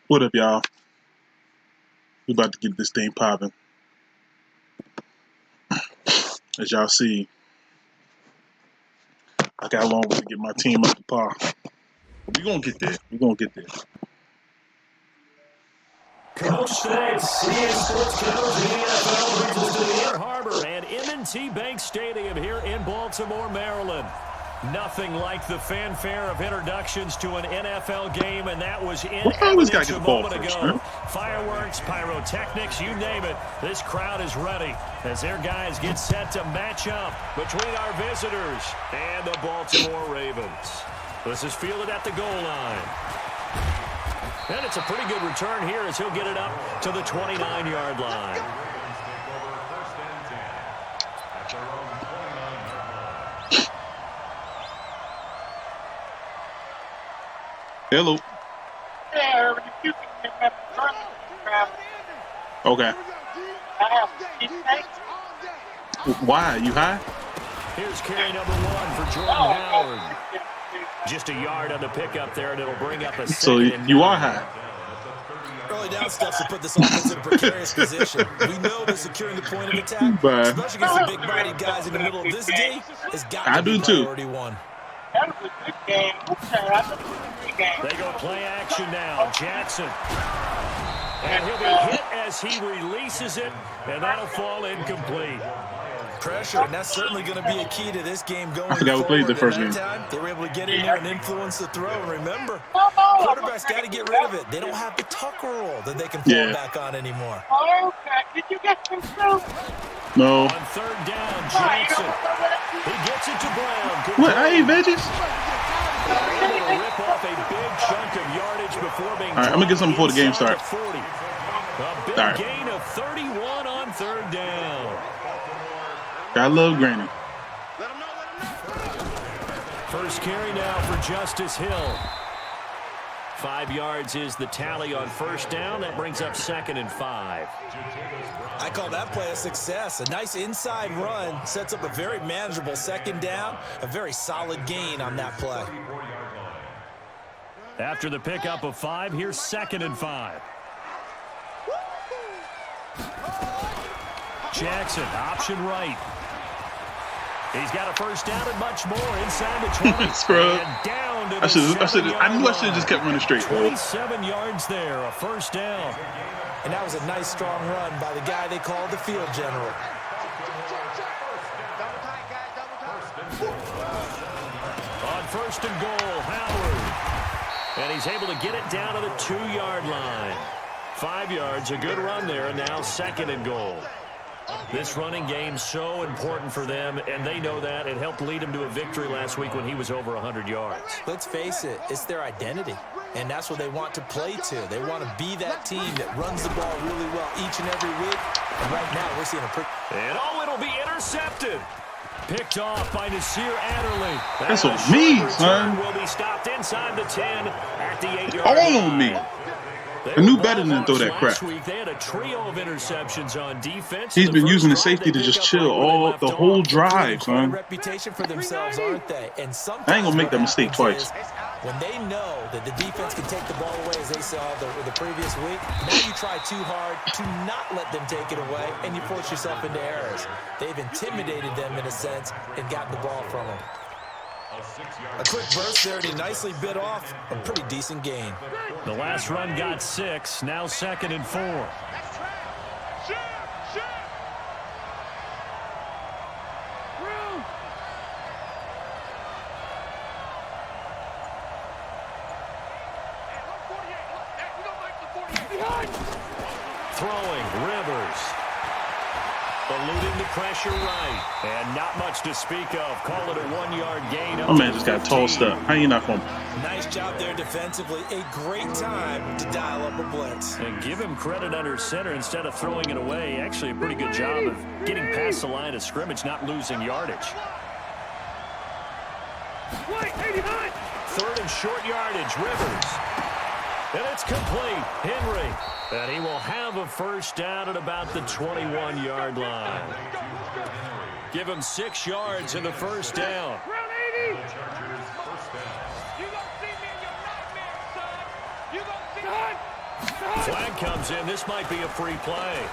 What up, y'all? We about to get this thing popping. As y'all see, I got a long way to get my team up to par. But we gonna get there. We gonna get there. Coach Staggs, CBS Sports coverage of the NFL brings us to the Inner Harbor and M&T Bank Stadium here in Baltimore, Maryland. Nothing like the fanfare of introductions to an NFL game, and that was in evidence a moment ago. Fireworks, pyrotechnics, you name it. This crowd is ready as their guys get set to match up between our visitors and the Baltimore Ravens. This is fielded at the goal line. And it's a pretty good return here as he'll get it up to the 29-yard line. Hello. Okay. Why? You high? Here's carry number 1 for Jordan Howard. Just a yard on the pickup there, and it'll bring up a second. So you are high. Early down steps to put this offense in a precarious position. We know that securing the point of attack, especially against the big-bodied guys in the middle of this game, has got to be priority one. That was a good game. They go play action now. Jackson. And he'll be hit as he releases it, and that'll fall incomplete. Pressure, and that's certainly going to be a key to this game going I forgot we played the first game. They were able to get in there and influence the throw. And remember, quarterbacks got to get rid of it. They don't have the tucker roll that they can fall back on anymore. Okay, did you get some soup? No. On third down, Jackson. He gets it to Brown. What? I ate veggies? Able to rip off a big chunk of yardage before being all right, I'm going to get something before the game starts. A big gain of 31 on third down. I love Granny. First carry now for Justice Hill. 5 yards is the tally on first down. That brings up 2nd and 5. I call that play a success. A nice inside run sets up a very manageable second down. A very solid gain on that play. After the pickup of 5, here's 2nd and 5. Jackson, option right. He's got a first down and much more inside the 20. Scrub. And down to I knew I should have just kept running straight. 27 yards there, a first down. And that was a nice strong run by the guy they called the field general. On first and goal, Howard. And he's able to get it down to the 2-yard line. 5 yards, a good run there, and now 2nd and goal. This running game so important for them, and they know that. It helped lead them to a victory last week when he was over 100 yards. Let's face it, it's their identity, and that's what they want to play to. They want to be that team that runs the ball really well each and every week, and right now we're seeing a pretty... And it'll be intercepted. Picked off by Nasir Adderley. That's on me, son. Will be stopped inside the 10 at the 8-yard All line. on me. I knew better than to throw that crap. Last week they had a trio of interceptions on defense. He's been using the safety to just chill the whole drive, son. Reputation for themselves, aren't they? And sometimes I ain't gonna make that mistake twice. When they know that the defense can take the ball away, as they saw the previous week, now you try too hard to not let them take it away, and you force yourself into errors. They've intimidated them in a sense and gotten the ball from them. A quick burst there, and he nicely bit off a pretty decent gain. The last run got 6, now 2nd and 4. Throwing, Rivers. Eluding the pressure right. And not much to speak of. Call it a 1-yard gain. My man just got tossed up. How you not going? Nice job there defensively. A great time to dial up a blitz. And give him credit under center instead of throwing it away. Actually a pretty good job of getting past the line of scrimmage, not losing yardage. 3rd and short yardage, Rivers. And it's complete. Henry. And he will have a first down at about the 21-yard line. Give him 6 yards in the first down. Flag comes in. This might be a free play.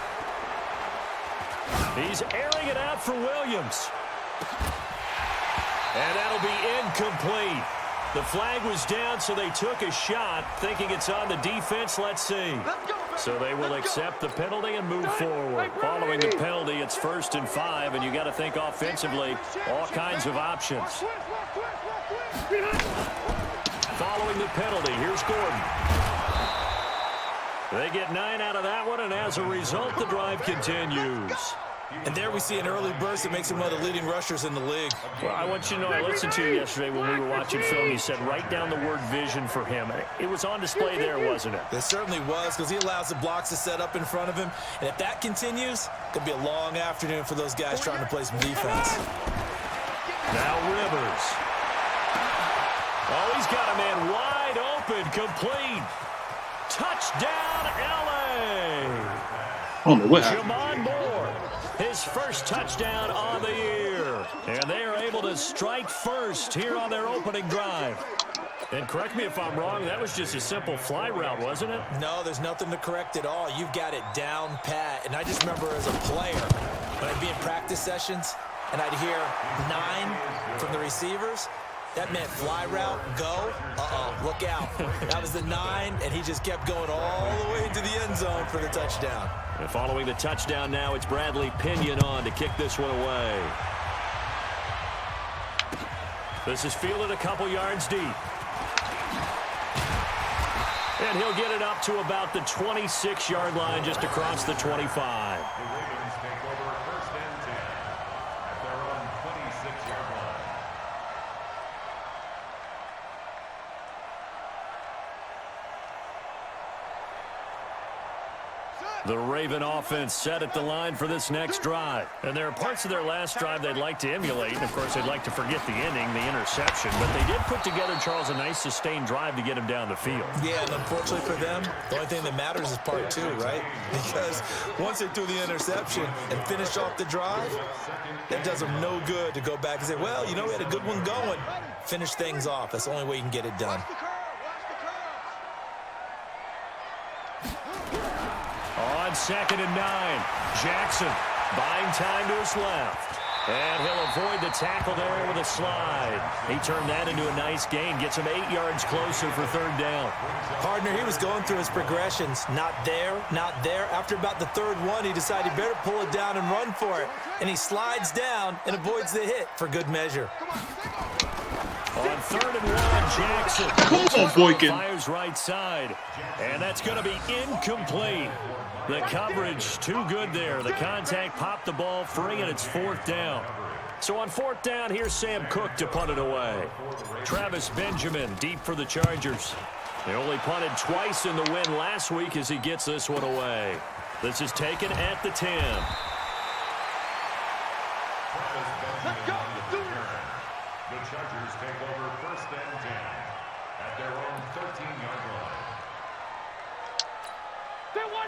He's airing it out for Williams. And that'll be incomplete. The flag was down, so they took a shot, thinking it's on the defense. Let's see. So they will accept the penalty and move forward. Following the penalty, it's 1st and 5, and you got to think offensively, all kinds of options. Following the penalty, here's Gordon. They get 9 out of that one, and as a result, the drive continues. And there we see an early burst that makes him one of the leading rushers in the league. Well, I want you to know, I listened to you yesterday when we were watching film. You said write down the word vision for him. It was on display there, wasn't it? It certainly was, because he allows the blocks to set up in front of him. And if that continues, it could be a long afternoon for those guys trying to play some defense. Now Rivers. Oh, he's got a man wide open, complete. Touchdown, L.A. Oh, no, what happened? Jamon Moore, his first touchdown on the year. And they are able to strike first here on their opening drive. And correct me if I'm wrong, that was just a simple fly route, wasn't it? No, there's nothing to correct at all. You've got it down pat. And I just remember as a player, when I'd be in practice sessions, and I'd hear 9 from the receivers, that meant fly route, go, look out. That was the 9, and he just kept going all the way into the end zone for the touchdown. And following the touchdown now, it's Bradley Pinion on to kick this one away. This is fielded a couple yards deep. And he'll get it up to about the 26-yard line, just across the 25. The Raven offense set at the line for this next drive. And there are parts of their last drive they'd like to emulate. And, of course, they'd like to forget the inning, the interception. But they did put together, Charles, a nice sustained drive to get him down the field. Yeah, and unfortunately for them, the only thing that matters is part 2, right? Because once they threw the interception and finished off the drive, that does them no good to go back and say, well, you know, we had a good one going. Finish things off. That's the only way you can get it done. On 2nd and 9, Jackson buying time to his left. And he'll avoid the tackle there with a slide. He turned that into a nice gain. Gets him 8 yards closer for 3rd down. Partner, he was going through his progressions. Not there, not there. After about the 3rd one, he decided he better pull it down and run for it. And he slides down and avoids the hit for good measure. On 3rd and 1, Jackson. Come on, Boykin. Fires right side. And that's going to be incomplete. The coverage too good there. The contact popped the ball free, and it's 4th down. So on 4th down, here's Sam Cook to punt it away. Travis Benjamin deep for the Chargers. They only punted twice in the win last week as he gets this one away. This is taken at the 10. Let's go. The Chargers take over 1st and 10 at their own 13-yard line.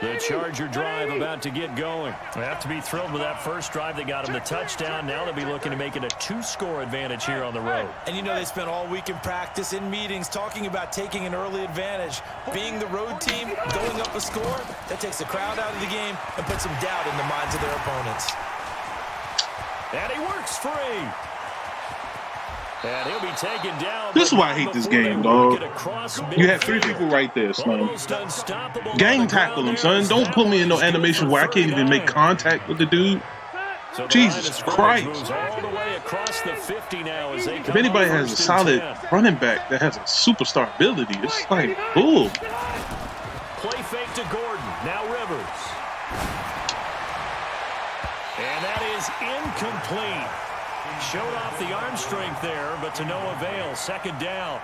The Charger drive about to get going. They have to be thrilled with that first drive that got them the touchdown. Now they'll be looking to make it a 2-score advantage here on the road. And you know they spent all week in practice, in meetings, talking about taking an early advantage. Being the road team, going up a score, that takes the crowd out of the game and puts some doubt in the minds of their opponents. And he works free. And he'll be taken down. This is why I hate this game, dog. You had 3 people right there, son. Gang tackle him, son. Don't put me in no animation where I can't even make contact with the dude. Jesus Christ. If anybody has a solid running back that has a superstar ability, it's like, ooh. Play fake to Gordon. Now Rivers. And that is incomplete. Showed off the arm strength there, but to no avail. 2nd down.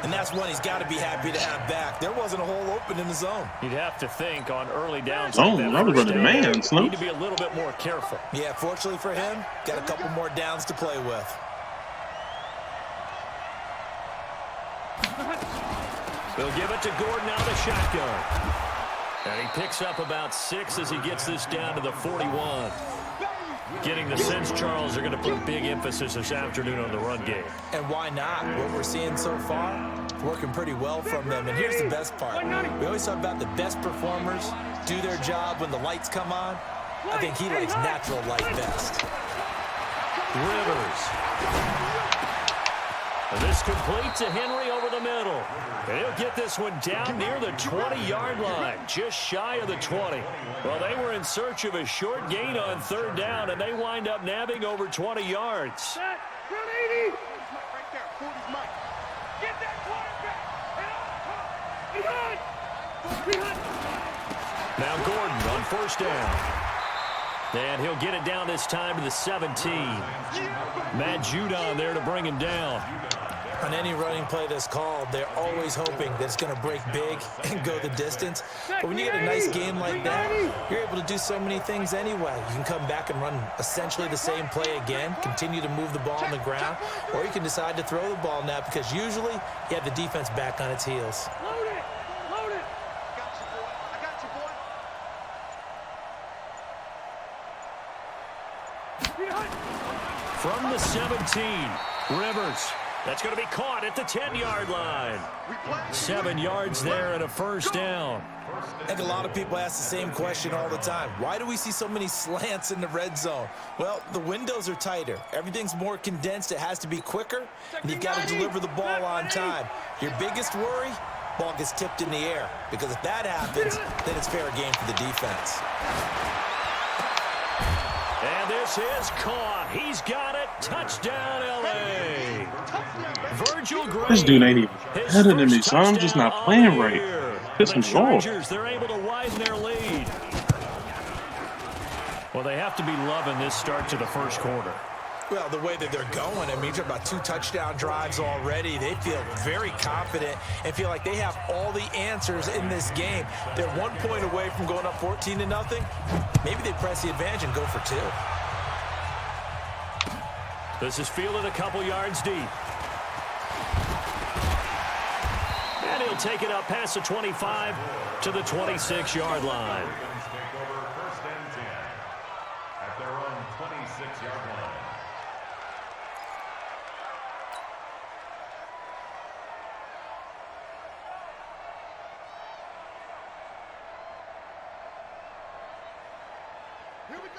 And that's one he's got to be happy to have back. There wasn't a hole open in the zone. You'd have to think on early downs. Oh, I was running man, son. Need to be a little bit more careful. Yeah, fortunately for him, got a couple more downs to play with. They'll give it to Gordon out of the shotgun. And he picks up about 6 as he gets this down to the 41. Getting the sense, Charles, are going to put a big emphasis this afternoon on the run game. And why not? What we're seeing so far, working pretty well from them. And here's the best part. We always talk about the best performers do their job when the lights come on. I think he likes natural light best. Rivers. And this complete to Henry over the middle. And he'll get this one down near the 20-yard line, just shy of the 20. Well, they were in search of a short gain on third down, and they wind up nabbing over 20 yards. Now Gordon on first down. And he'll get it down this time to the 17. Matt Judon there to bring him down. On any running play that's called, they're always hoping that it's going to break big and go the distance. But when you get a nice game like that, you're able to do so many things anyway. You can come back and run essentially the same play again, continue to move the ball on the ground, or you can decide to throw the ball now because usually you have the defense back on its heels. From the 17, Rivers. That's going to be caught at the 10-yard line. 7 yards there and a first down. I think a lot of people ask the same question all the time. Why do we see so many slants in the red zone? Well, the windows are tighter. Everything's more condensed. It has to be quicker, and you've got to deliver the ball on time. Your biggest worry, ball gets tipped in the air, because if that happens, then it's fair game for the defense. And this is caught. He's got it. Touchdown, L.A. Virgil Gray. This dude ain't even better than me, so I'm just not playing right. Piss me off. They're able to widen their lead. Well, they have to be loving this start to the first quarter. Well, the way that they're going, I mean, you're talking about 2 touchdown drives already. They feel very confident and feel like they have all the answers in this game. They're 1 point away from going up 14-0. Maybe they press the advantage and go for 2. This is fielded a couple yards deep. And he'll take it up past the 25 to the 26-yard line. First and 10 at their own 26-yard line.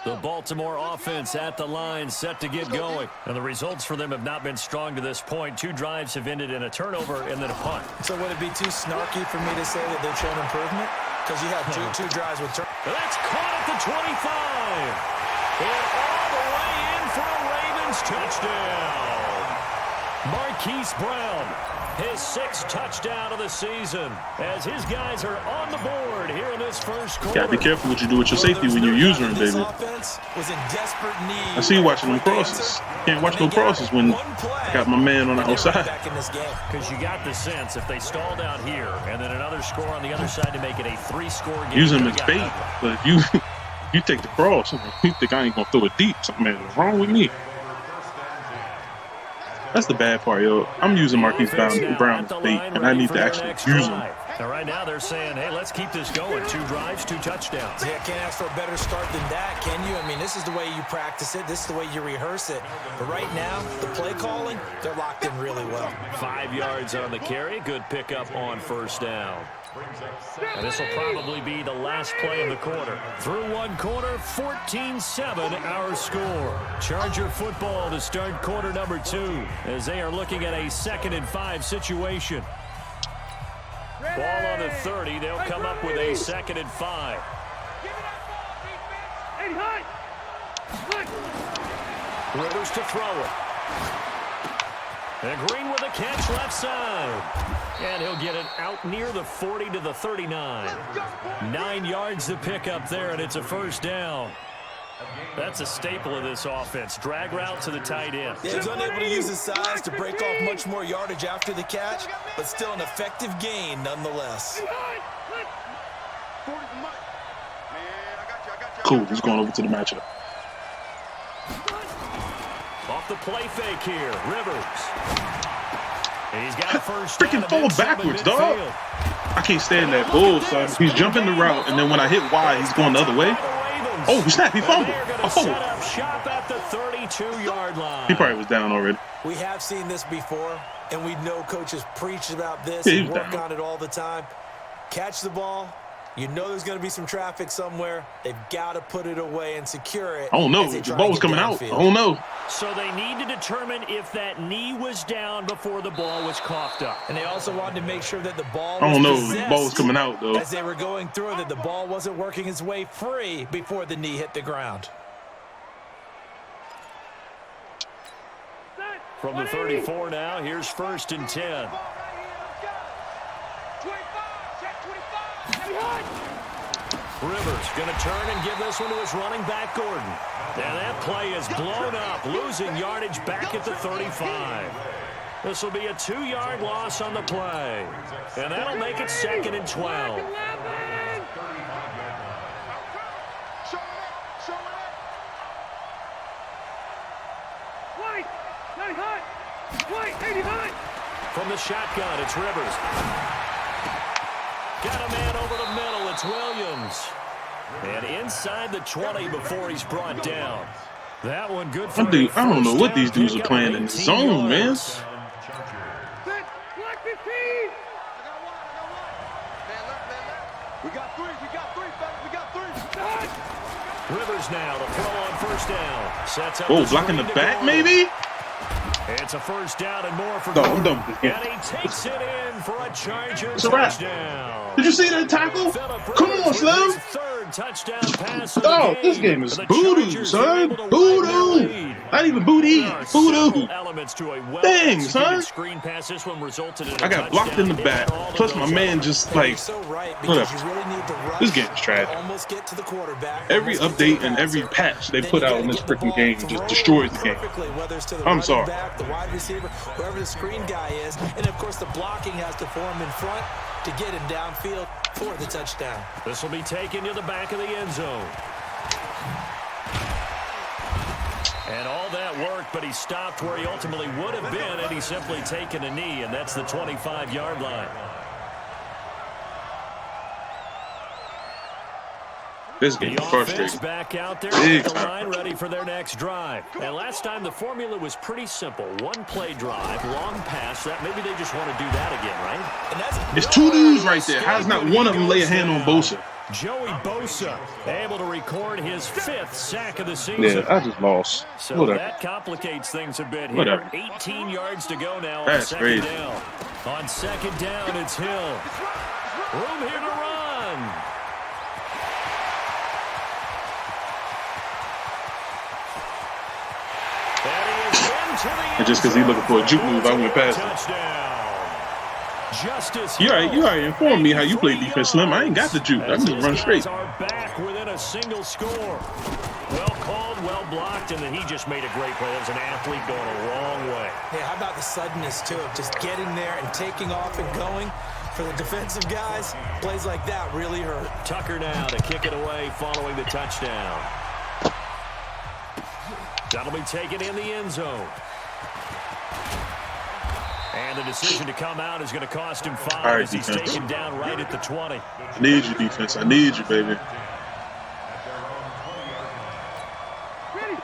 The Baltimore offense at the line, set to get going. And the results for them have not been strong to this point. 2 drives have ended in a turnover and then a punt. So would it be too snarky for me to say that they've shown improvement? Because you have two drives with turnovers. That's caught at the 25. And all the way in for a Ravens touchdown. Marquise Brown, his 6th touchdown of the season, as his guys are on the board here in this first quarter. Gotta be careful what you do with your safety when you're using them, baby. I see you watching them crosses. Can't watch no crosses when I got my man on the outside. Because you got the sense if they stall down here and then another score on the other side to make it a 3-score game. Using them as bait, but if you take the cross, you think I ain't gonna throw it deep. Something is wrong with me. That's the bad part, yo. I'm using Marquise Brown as bait, and I need to actually use him. Now, right now, they're saying, hey, let's keep this going. 2 drives, 2 touchdowns. Yeah, can't ask for a better start than that, can you? I mean, this is the way you practice it. This is the way you rehearse it. But right now, the play calling, they're locked in really well. 5 yards on the carry. Good pickup on first down. And this will probably be the last play of the quarter. Through 1 quarter, 14-7 our score. Charger football to start quarter number 2 as they are looking at a 2nd and 5 situation. Ball on the 30. They'll come up with a 2nd and 5. Rivers to throw it. And Green with a catch left side. And he'll get it out near the 40 to the 39. 9 yards to pick up there, and it's a first down. That's a staple of this offense. Drag route to the tight end. Yeah, he's unable to use his size to break off much more yardage after the catch, but still an effective gain nonetheless. Cool, he's going over to the matchup. Off the play fake here, Rivers. And he's got a first freaking fall backwards, dog. I can't stand that bull, son. He's jumping the route, and then when I hit Y, he's going the other way. Oh, snap, he fumbled. Oh. Shop at the 32-yard line. He probably was down already. We have seen this before. and we know coaches preach about this Yeah, and work on it all the time. Catch the ball. You know there's going to be some traffic somewhere. They've got to put it away and secure it. I don't know. The ball was coming out. I don't know. So they need to determine if that knee was down before the ball was coughed up. And they also wanted to make sure that the ball was I don't know. possessed The ball was coming out, though. as they were going through, that the ball wasn't working its way free before the knee hit the ground. From the 34 now, here's 1st and 10. Rivers going to turn and give this one to his running back, Gordon. And that play is blown up, losing yardage back at the 35. This will be a 2-yard loss on the play. And that'll make it 2nd and 12. From the shotgun, it's Rivers. Got a man over the middle. It's Williams. And inside the 20 before he's brought down. That one good for I don't know what these dudes are playing in the zone, man. Rivers now to throw on 1st down. Sets up Blocking the back, maybe? It's a 1st down and more for I'm done with this game. And he takes it in for a Charger It's a wrap. touchdown. Did you see that tackle? Come on, Slim. 3rd touchdown pass of Oh, the this game is The voodoo, Chargers son. are able to widen their Voodoo. lead. Not even booty. There are Voodoo. several elements to a Dang, son. screen pass. This one resulted in a I got blocked in the back. Plus, my man just, like, So right, whatever. because you really need to rush This game is trash. to almost get to the quarterback. Every almost get to update the and every passer. patch they Then put you out gotta in this get the freaking ball game just thrown destroys the game. perfectly, whether it's to the I'm running sorry. back, the wide receiver, wherever the screen guy is, and of course the blocking has to form in front to get him downfield for the touchdown. This will be taken to the back of the end zone. And all that worked, but he stopped where he ultimately would have been had he simply taken a knee, and that's the 25-yard line. This game The is offense frustrating. back out there Big at the time. line, ready for their next drive. And last time the formula was pretty simple. 1-play drive, long pass. That maybe they just want to do that again, right? And that's It's 2 dudes right there. How's not one of them lay a hand on Bosa? Joey Bosa able to record his 5th sack of the season. Yeah, I just lost. So Whatever. that complicates things a bit here. Whatever. 18 yards to go now That's on 2nd crazy. down. On 2nd down, it's Hill. Room here to run. And just because he's looking for a juke move, I went past him. You already informed me how you play defense, Slim. I ain't got the juke. I can just run straight. Are back within a single score. Well called, well blocked, and then he just made a great play. That was an athlete going a long way. Yeah, how about the suddenness, too, of just getting there and taking off and going? For the defensive guys, plays like that really hurt. Tucker now to kick it away following the touchdown. That'll be taken in the end zone. And the decision to come out is going to cost him 5 right, as he's defense. taken down right at the 20. I need you, defense. I need you, baby.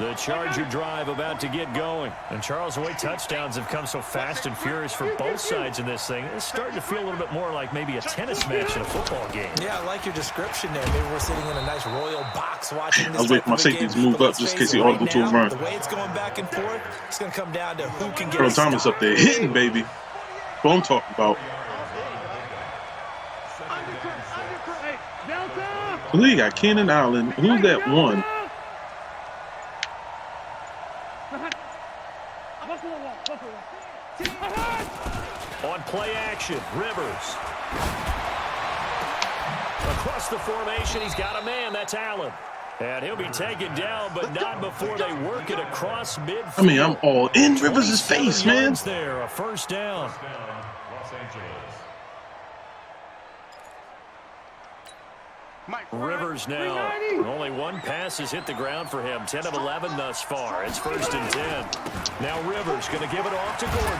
The Charger drive about to get going. And Charles, the way touchdowns have come so fast and furious for both sides in this thing, it's starting to feel a little bit more like maybe a tennis match in a football game. Yeah, I like your description there. Maybe we're sitting in a nice royal box watching this. I was waiting for my safety to move up just in case he audible to a run. The way it's going back and forth, it's going to come down to who can get Earl a Thomas stop. up there hitting, baby. What I'm talking about. Who you got? Keenan Allen. Who's that one? On play action, Rivers. Across the formation, he's got a man. That's Allen. And he'll be taken down, but not before they work it across midfield. I mean, I'm all in Rivers' face, man. There, a 1st down. Los Angeles. Rivers now. Only one pass has hit the ground for him. 10 of 11 thus far. It's 1st and 10. Now Rivers going to give it off to Gordon.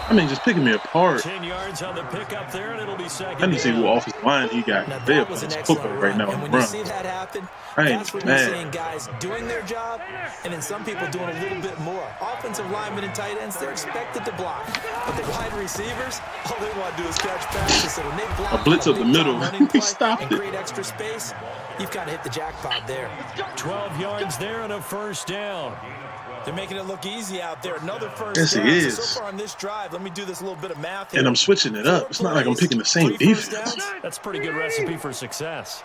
I mean, just picking me apart. 10 yards on the pickup there, and it'll be 2nd. I need to see what offensive line he got. They're playing football right now. And when you see that happen, that's when you're seeing guys doing their job, and then some people doing a little bit more. Offensive linemen and tight ends, they're expected to block. But the wide receivers, all they want to do is catch passes. So when they block a blitz up the middle, he stopped and it. create extra space, you've kind of hit the jackpot there. 12 yards there and a 1st down. They're making it look easy out there. Another 1st Yes, down. it is. So far on this drive, let me do this little bit of math here. And I'm switching it up. It's not like I'm picking the same defense. That's a pretty good recipe for success.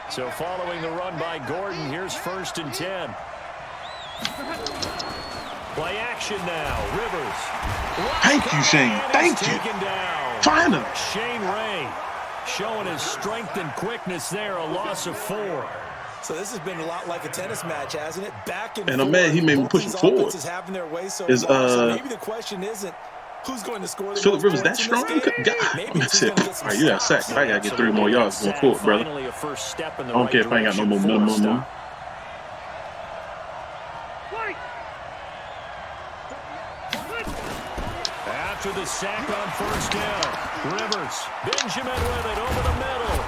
So following the run by Gordon, here's 1st and 10. Play action now. Rivers. Thank you, Shane. Thank you. Finally. Shane Ray showing his strength and quickness there. A loss of 4. So this has been a lot like a tennis match, hasn't it? Back and I'm mad he made me push him forward. So maybe the question isn't who's going to score the Phillip Rivers that strong? God, I'm upset. All right, you got sacked. I got to get 3 more yards going forward, brother. I don't care if I ain't got no momentum. After the sack on 1st down, Rivers, Benjamin with it over the middle.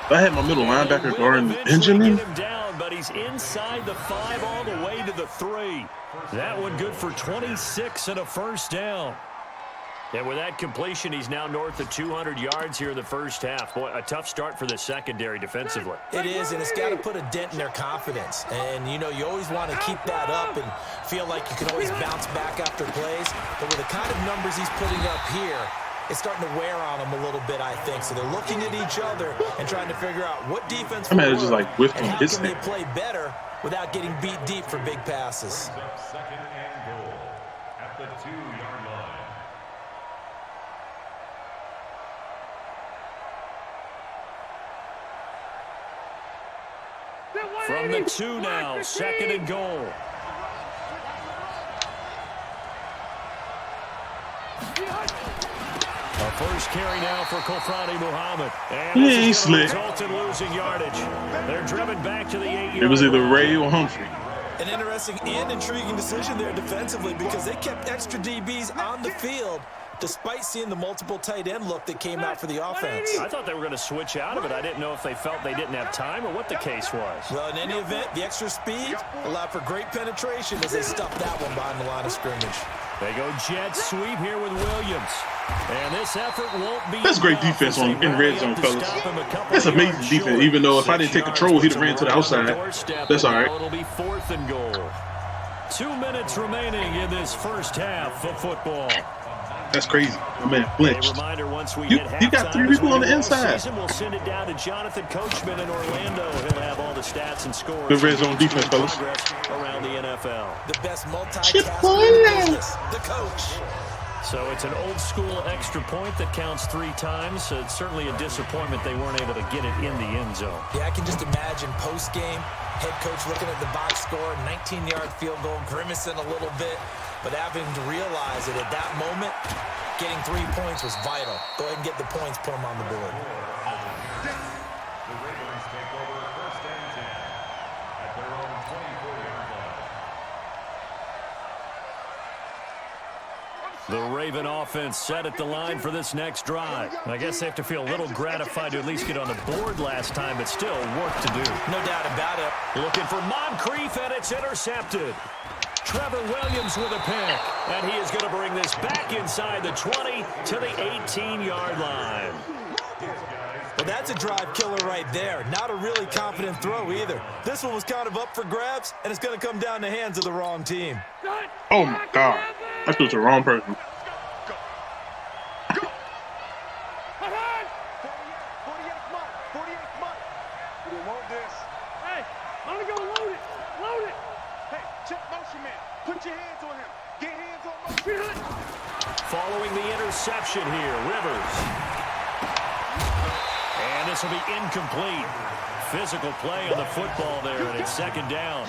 If I had my middle linebacker guarding Benjamin. Get him down, but he's inside the 5 all the way to the 3. That one good for 26 and a 1st down. And with that completion, he's now north of 200 yards here in the 1st half. Boy, a tough start for the secondary defensively. It is, and it's got to put a dent in their confidence. And, you know, you always want to keep that up and feel like you can always bounce back after plays. But with the kind of numbers he's putting up here, it's starting to wear on them a little bit, I think. So they're looking at each other and trying to figure out what defense will work, just like whiffed and on how his can they thing. play better without getting beat deep for big passes. 2nd and goal at the 2-yard line. From the 2 now, 2nd and goal. A 1st carry now for Kofrani Muhammad. And He ain't slick. result in losing yardage. They're driven back to the 8-yard It was either line. Ray or Humphrey. An interesting and intriguing decision there defensively because they kept extra DBs on the field despite seeing the multiple tight end look that came out for the offense. I thought they were going to switch out of it. I didn't know if they felt they didn't have time or what the case was. Well, in any event, the extra speed allowed for great penetration as they stuffed that one behind the line of scrimmage. They go jet sweep here with Williams. And this effort won't be That's great enough defense as they in red rally zone, up to fellas. stop him a couple That's of amazing yards defense, short. even though if I 6 didn't take yards control, he'd puts have ran him to the right on outside. doorstep, That's and all right. now it'll be 4th and goal. 2 minutes remaining in this 1st half of football. That's crazy. My man A flinched. reminder, once we You hit got halftime, 3 as people we on the do all inside. season, we'll send it down to Jonathan Coachman in Orlando. He'll have all the stats and scores. Good red zone defense, fellas. Progress around the NFL. The best multitasker in the business, the coach. So it's an old-school extra point that counts 3 times. So it's certainly a disappointment they weren't able to get it in the end zone. Yeah, I can just imagine post-game, head coach looking at the box score, 19-yard field goal, grimacing a little bit, but having to realize that at that moment, getting 3 points was vital. Go ahead and get the points, put them on the board. The Ravens take over 1st and 10 at their own 24-yard line. The Raven offense set at the line for this next drive. I guess they have to feel a little gratified to at least get on the board last time, but still work to do. No doubt about it. Looking for Moncrief, and it's intercepted. Trevor Williams with a pick, and he is going to bring this back inside the 20 to the 18-yard line. Well, that's a drive killer right there. Not a really confident throw either. This one was kind of up for grabs, and it's going to come down the hands of the wrong team. Oh my God. I threw to the wrong person. Following the interception here, Rivers. And this will be incomplete. Physical play on the football there, and it's 2nd down.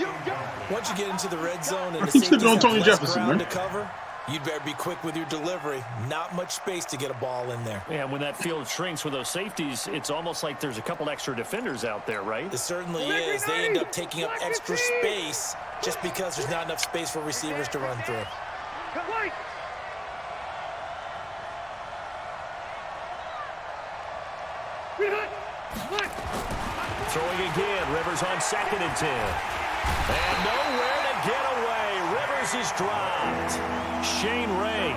Once you get into the red zone and I the keep safeties slipping on have Tony less Jefferson, ground man. to cover, You'd better be quick with your delivery. Not much space to get a ball in there. Yeah, when that field shrinks with those safeties, it's almost like there's a couple extra defenders out there, right? It certainly is. They end up taking up extra space just because there's not enough space for receivers to run through. Throwing again. Rivers on 2nd and 10. And nowhere to get away. Rivers is dropped. Shane Ray.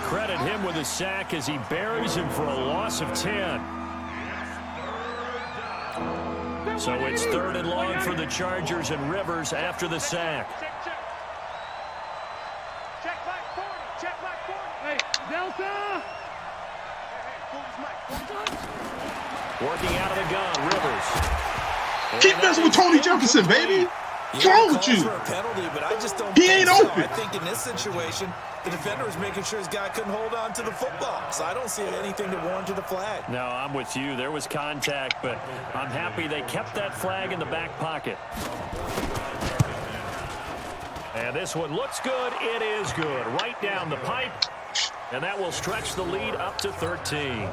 Credit him with a sack as he buries him for a loss of 10. So it's 3rd and long for the Chargers and Rivers after the sack. Check back 40. Check back 40. Hey, Delta. Working out of the gun, Rivers. Keep messing with Tony Jefferson, baby. What's wrong with you? For a penalty, but I just don't He think ain't so. open. I think in this situation, the defender was making sure his guy couldn't hold on to the football. So I don't see anything to warrant to the flag. No, I'm with you. There was contact, but I'm happy they kept that flag in the back pocket. And this one looks good. It is good. Right down the pipe. And that will stretch the lead up to 13.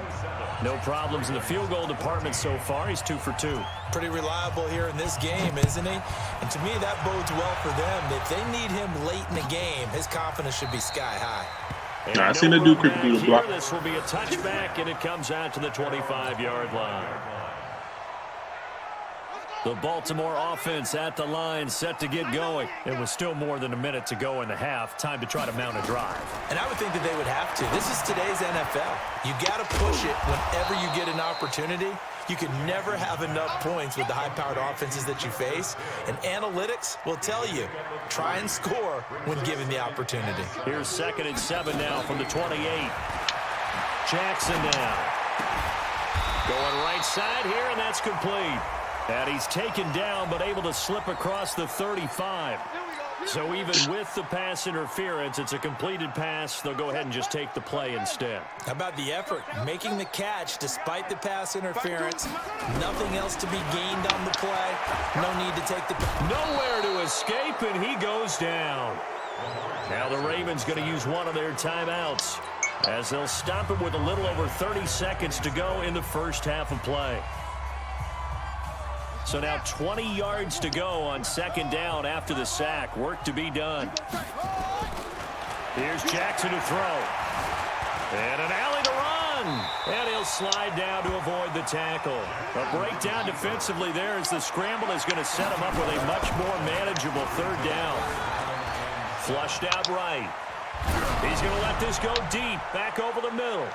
No problems in the field goal department so far. He's 2 for 2. Pretty reliable here in this game, isn't he? And to me, that bodes well for them. If they need him late in the game, his confidence should be sky high. Nah, I seen the dude creep through the block. This will be a touchback, and it comes out to the 25-yard line. The Baltimore offense at the line, set to get going. It was still more than a minute to go in the half. Time to try to mount a drive. And I would think that they would have to. This is today's NFL. You got to push it whenever you get an opportunity. You can never have enough points with the high-powered offenses that you face. And analytics will tell you, try and score when given the opportunity. Here's 2nd and 7 now from the 28. Jackson now. Going right side here, and that's complete. And he's taken down, but able to slip across the 35. So even with the pass interference, it's a completed pass. They'll go ahead and just take the play instead. How about the effort? Making the catch despite the pass interference. Nothing else to be gained on the play. No need to take the... Nowhere to escape, and he goes down. Now the Ravens going to use one of their timeouts as they'll stop him with a little over 30 seconds to go in the first half of play. So now 20 yards to go on 2nd down after the sack. Work to be done. Here's Jackson to throw. And an alley to run. And he'll slide down to avoid the tackle. A breakdown defensively there as the scramble is going to set him up with a much more manageable 3rd down. Flushed out right. He's going to let this go deep. Back over the middle.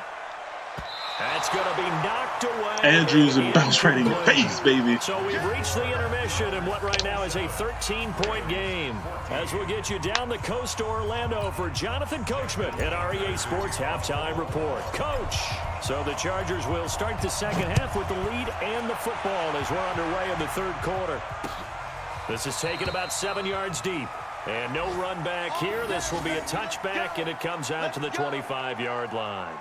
That's going to be knocked away. Andrews and bounce right in your face, baby. So we've reached the intermission in what right now is a 13-point game. As we'll get you down the coast to Orlando for Jonathan Coachman at our EA Sports Halftime Report. Coach! So the Chargers will start the second half with the lead and the football as we're underway in the 3rd quarter. This is taken about 7 yards deep. And no run back here. This will be a touchback, and it comes out to the 25-yard line.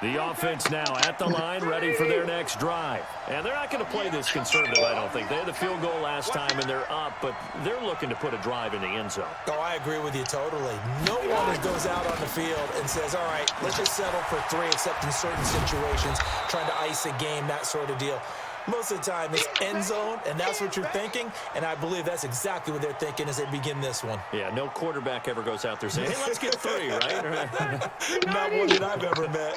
The offense now at the line, ready for their next drive. And they're not going to play this conservative, I don't think. They had the field goal last time, and they're up, but they're looking to put a drive in the end zone. Oh, I agree with you totally. No one goes out on the field and says, all right, let's just settle for 3, except in certain situations, trying to ice a game, that sort of deal. Most of the time, it's end zone, and that's what you're thinking, and I believe that's exactly what they're thinking as they begin this one. Yeah, no quarterback ever goes out there saying, hey, let's get 3, right? Not one that I've ever met.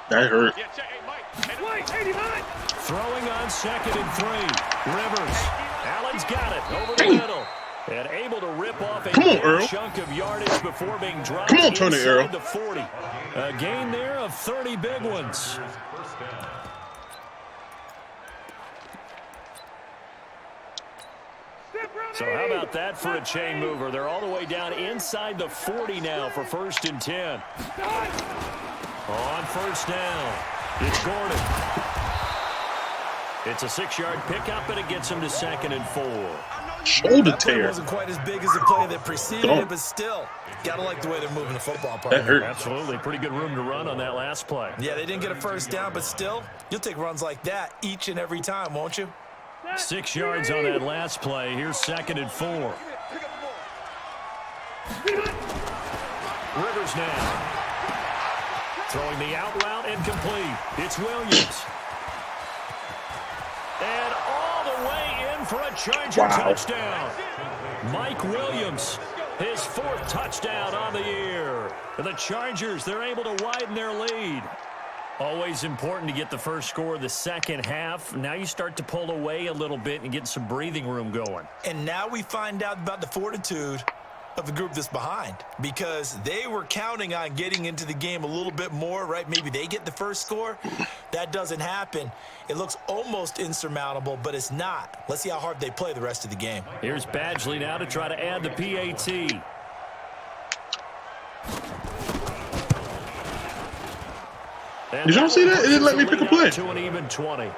That hurt. Throwing on 2nd and 3. Rivers. Allen's got it over the middle. And able to rip off a big chunk of yardage before being dropped inside the 40. A gain there of 30 big ones. So how about that for a chain mover? They're all the way down inside the 40 now for 1st and 10. On 1st down, it's Gordon. It's a 6-yard pickup, and it gets him to 2nd and 4. Shoulder That play tear. wasn't quite as big as the play that preceded it, but still, gotta like the way they're moving the football. That hurt. Absolutely. Pretty good room to run on that last play. Yeah, they didn't get a first down, but still, you'll take runs like that each and every time, won't you? 6 yards on that last play. Here's 2nd and 4. Rivers now. Throwing the out route and complete. It's Williams. And all the way in for a Charger touchdown. Mike Williams, his 4th touchdown on the year. The Chargers, they're able to widen their lead. Always important to get the first score of the second half. Now you start to pull away a little bit and get some breathing room going. And now we find out about the fortitude of the group that's behind, because they were counting on getting into the game a little bit more, right? Maybe they get the first score. That doesn't happen. It looks almost insurmountable, but it's not. Let's see how hard they play the rest of the game. Here's Badgley now to try to add the PAT. Did y'all see that? It didn't let me pick a play. To an even 20.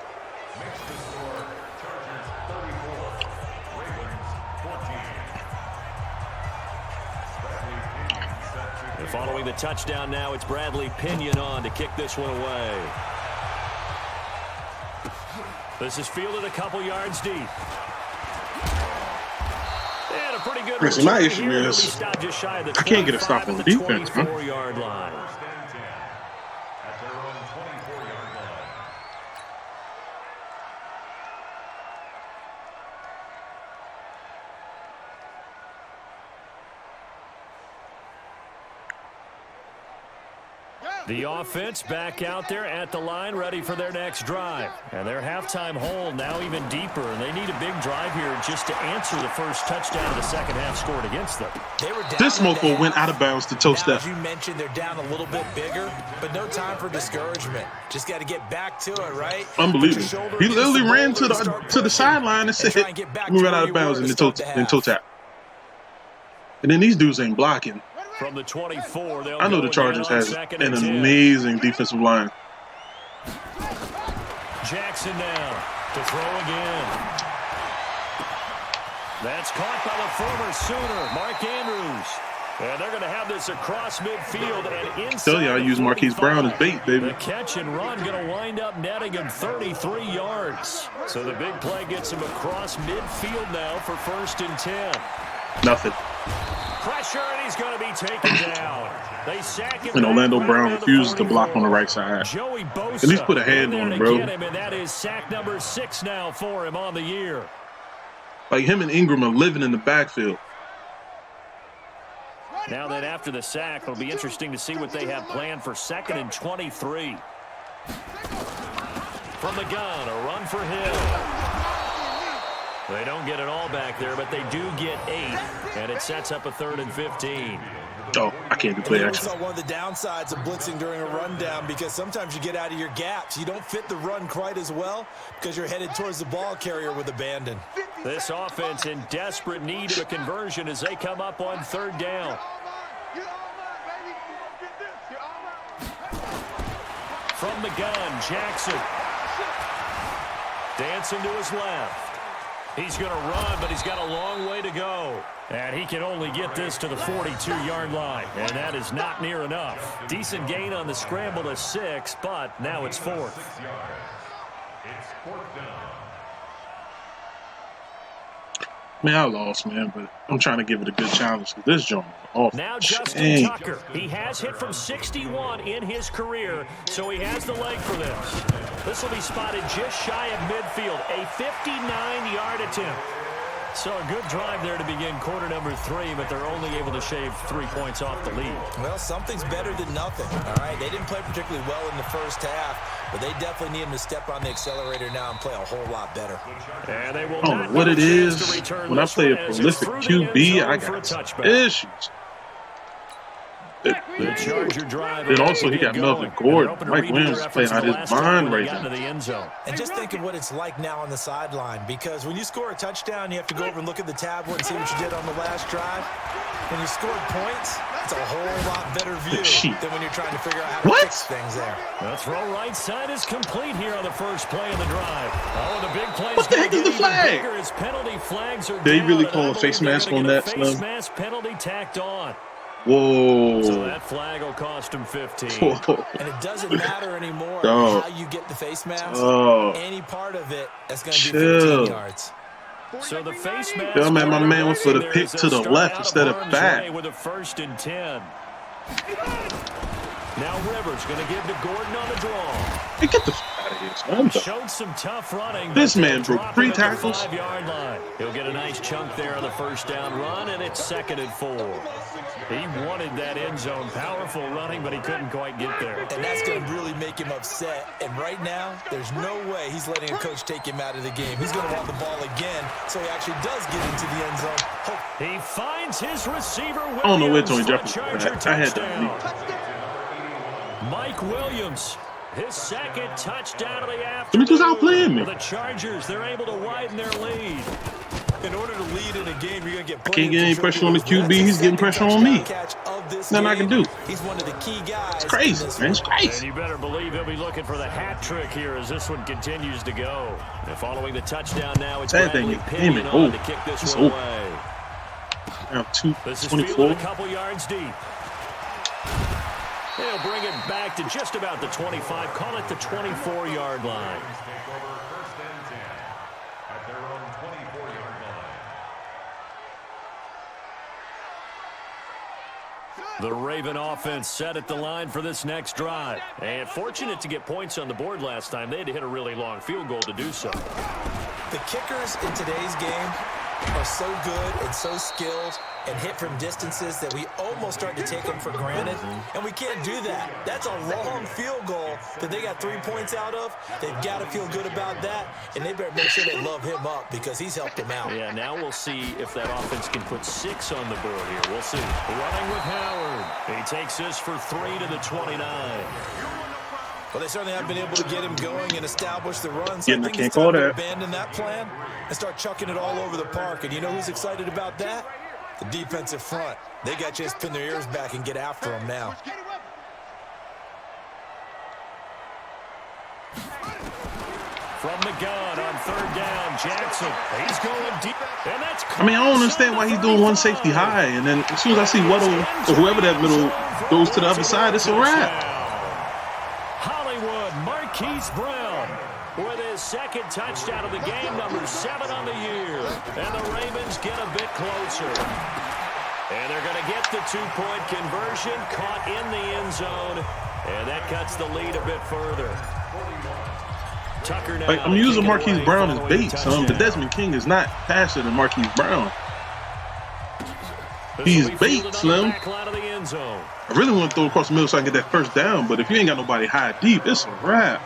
And following the touchdown now, it's Bradley Pinion on to kick this one away. This is fielded a couple yards deep. And a pretty good Listen, my issue here. is Stopped just shy of the I can't get a stop on the defense, man. 24-yard line. At their own 24-yard line. The offense back out there at the line, ready for their next drive. And their halftime hole now even deeper, and they need a big drive here just to answer the first touchdown the second half scored against them. They were down This mofo went out of bounds to toe Now, step. as you mentioned, they're down a little bit bigger, but no time for discouragement. Just got to get back to it, right? Unbelievable. He literally ran to the sideline and said, "We ran out of bounds in toe tap." And then these dudes ain't blocking. From the 24, I know the Chargers has an amazing defensive line. Jackson now to throw again. That's caught by the former Sooner, Mark Andrews. And they're going to have this across midfield and inside. Tell you, I use Marquise Brown as bait, baby. The catch and run going to wind up netting him 33 yards. So the big play gets him across midfield now for 1st and 10. Nothing. Pressure, and he's going to be taken down. They sack him. And Orlando back Brown right refuses to 44. block on the right side. Joey Bosa At least put a hand in on there him, to bro. get him, and that is sack number 6 now for him on the year. Like him and Ingram are living in the backfield. Now then, after the sack, it'll be interesting to see what they have planned for 2nd and 23. From the gun, a run for Hill. They don't get it all back there, but they do get 8, and it sets up a 3rd and 15. Oh, I can't do play We action. saw one of the downsides of blitzing during a rundown, because sometimes you get out of your gaps. You don't fit the run quite as well because you're headed towards the ball carrier with abandon. This offense in desperate need of a conversion as they come up on 3rd down. From the gun, Jackson. Dancing to his left. He's going to run, but he's got a long way to go. And he can only get this to the 42-yard line. And that is not near enough. Decent gain on the scramble to 6, but now it's 4th. It's 4th down. Man, I lost, man, but I'm trying to give it a good challenge. This joint is awful. Now Justin Tucker. He has hit from 61 in his career, so he has the leg for this. This will be spotted just shy of midfield, a 59-yard attempt. So a good drive there to begin quarter number 3, but they're only able to shave 3 points off the lead. Well, something's better than nothing, all right? They didn't play particularly well in the first half, but they definitely need him to step on the accelerator now and play a whole lot better. And they will I don't know what it is. When I play a prolific QB, I got issues. The Charger drive. Then also he got Melvin Gordon. Mike Williams is playing out his mind right now. And just think of what it's like now on the sideline, because when you score a touchdown, you have to go over and look at the tablet and see what you did on the last drive. When you scored points, That's a whole lot better view than when you're trying to figure out how to fix things there. The throw right side is complete here on the first play of the drive. Oh, the big play. What the heck is the flag? His penalty flags are They down, really call a face mask on that, face mask penalty tacked on. Whoa. So that flag will cost him 15. Whoa. And it doesn't matter anymore Dog. how you get the face mask. Oh. Any part of it, that's going to be 15 yards. So the face mask. Yeah, man, my man went for the pick to the left instead of back. With a 1st and 10. Now Rivers going to give to Gordon on the draw. Hey, get the f out of here, son. Showed some tough running. This man broke 3 tackles. 5-yard line. He'll get a nice chunk there on the first down run, and it's 2nd and 4. He wanted that end zone. Powerful running, but he couldn't quite get there. And that's going to really make him upset. And right now, there's no way he's letting a coach take him out of the game. He's going to want the ball again, so he actually does get into the end zone. He finds his receiver. Williams. I don't know where Tony Jefferson was at. I had to. Mike Williams, his 2nd touchdown of the afternoon. He was just outplaying me. The Chargers, they're able to widen their lead. In order to lead in a game, you're going to get I can't get any pressure on the QB. He's getting pressure on me. Nothing I can do. He's one of the key guys. It's crazy, man. It's And crazy. you better believe he'll be looking for the hat trick here as this one continues to go. And following the touchdown now, it's That thing Bradley is Pinion aiming. on Oh, to kick this it's one over. away. Now This is 224. fielded a couple yards deep. They'll bring it back to just about the 25. Call it the 24-yard line. Take over 1st and 10 at their own 24-yard line. The Raven offense set at the line for this next drive. And fortunate to get points on the board last time. They had to hit a really long field goal to do so. The kickers in today's game are so good and so skilled and hit from distances that we almost start to take them for granted. And we can't do that. That's a long field goal that they got 3 points out of. They've got to feel good about that. And they better make sure they love him up because he's helped them out. Yeah, now we'll see if that offense can put 6 on the board here. We'll see. Running with Howard. He takes this for 3 to the 29. Well, they certainly haven't been able to get him going and establish the run. So Yeah, I think I it's can't time call to that. abandon that plan and start chucking it all over the park. And you know who's excited about that? The defensive front. They got to just pin their ears back and get after him now. From the gun on 3rd down, Jackson. He's going deep. And that's I mean, I don't understand why he's doing one safety high, and then as soon as I see Weddle or whoever that middle goes to the other side, it's a wrap. Hollywood, Marquise Brown with his 2nd touchdown of the game, number 7 on the year. And the Ravens get a bit closer. And they're going to get the 2-point conversion, caught in the end zone. And that cuts the lead a bit further. Tucker now. Like, I'm using Marquise Brown as bait, son. But Desmond King is not faster than Marquise Brown. He's bait, Slim. I really want to throw across the middle so I can get that 1st down, but if you ain't got nobody high deep, it's a wrap.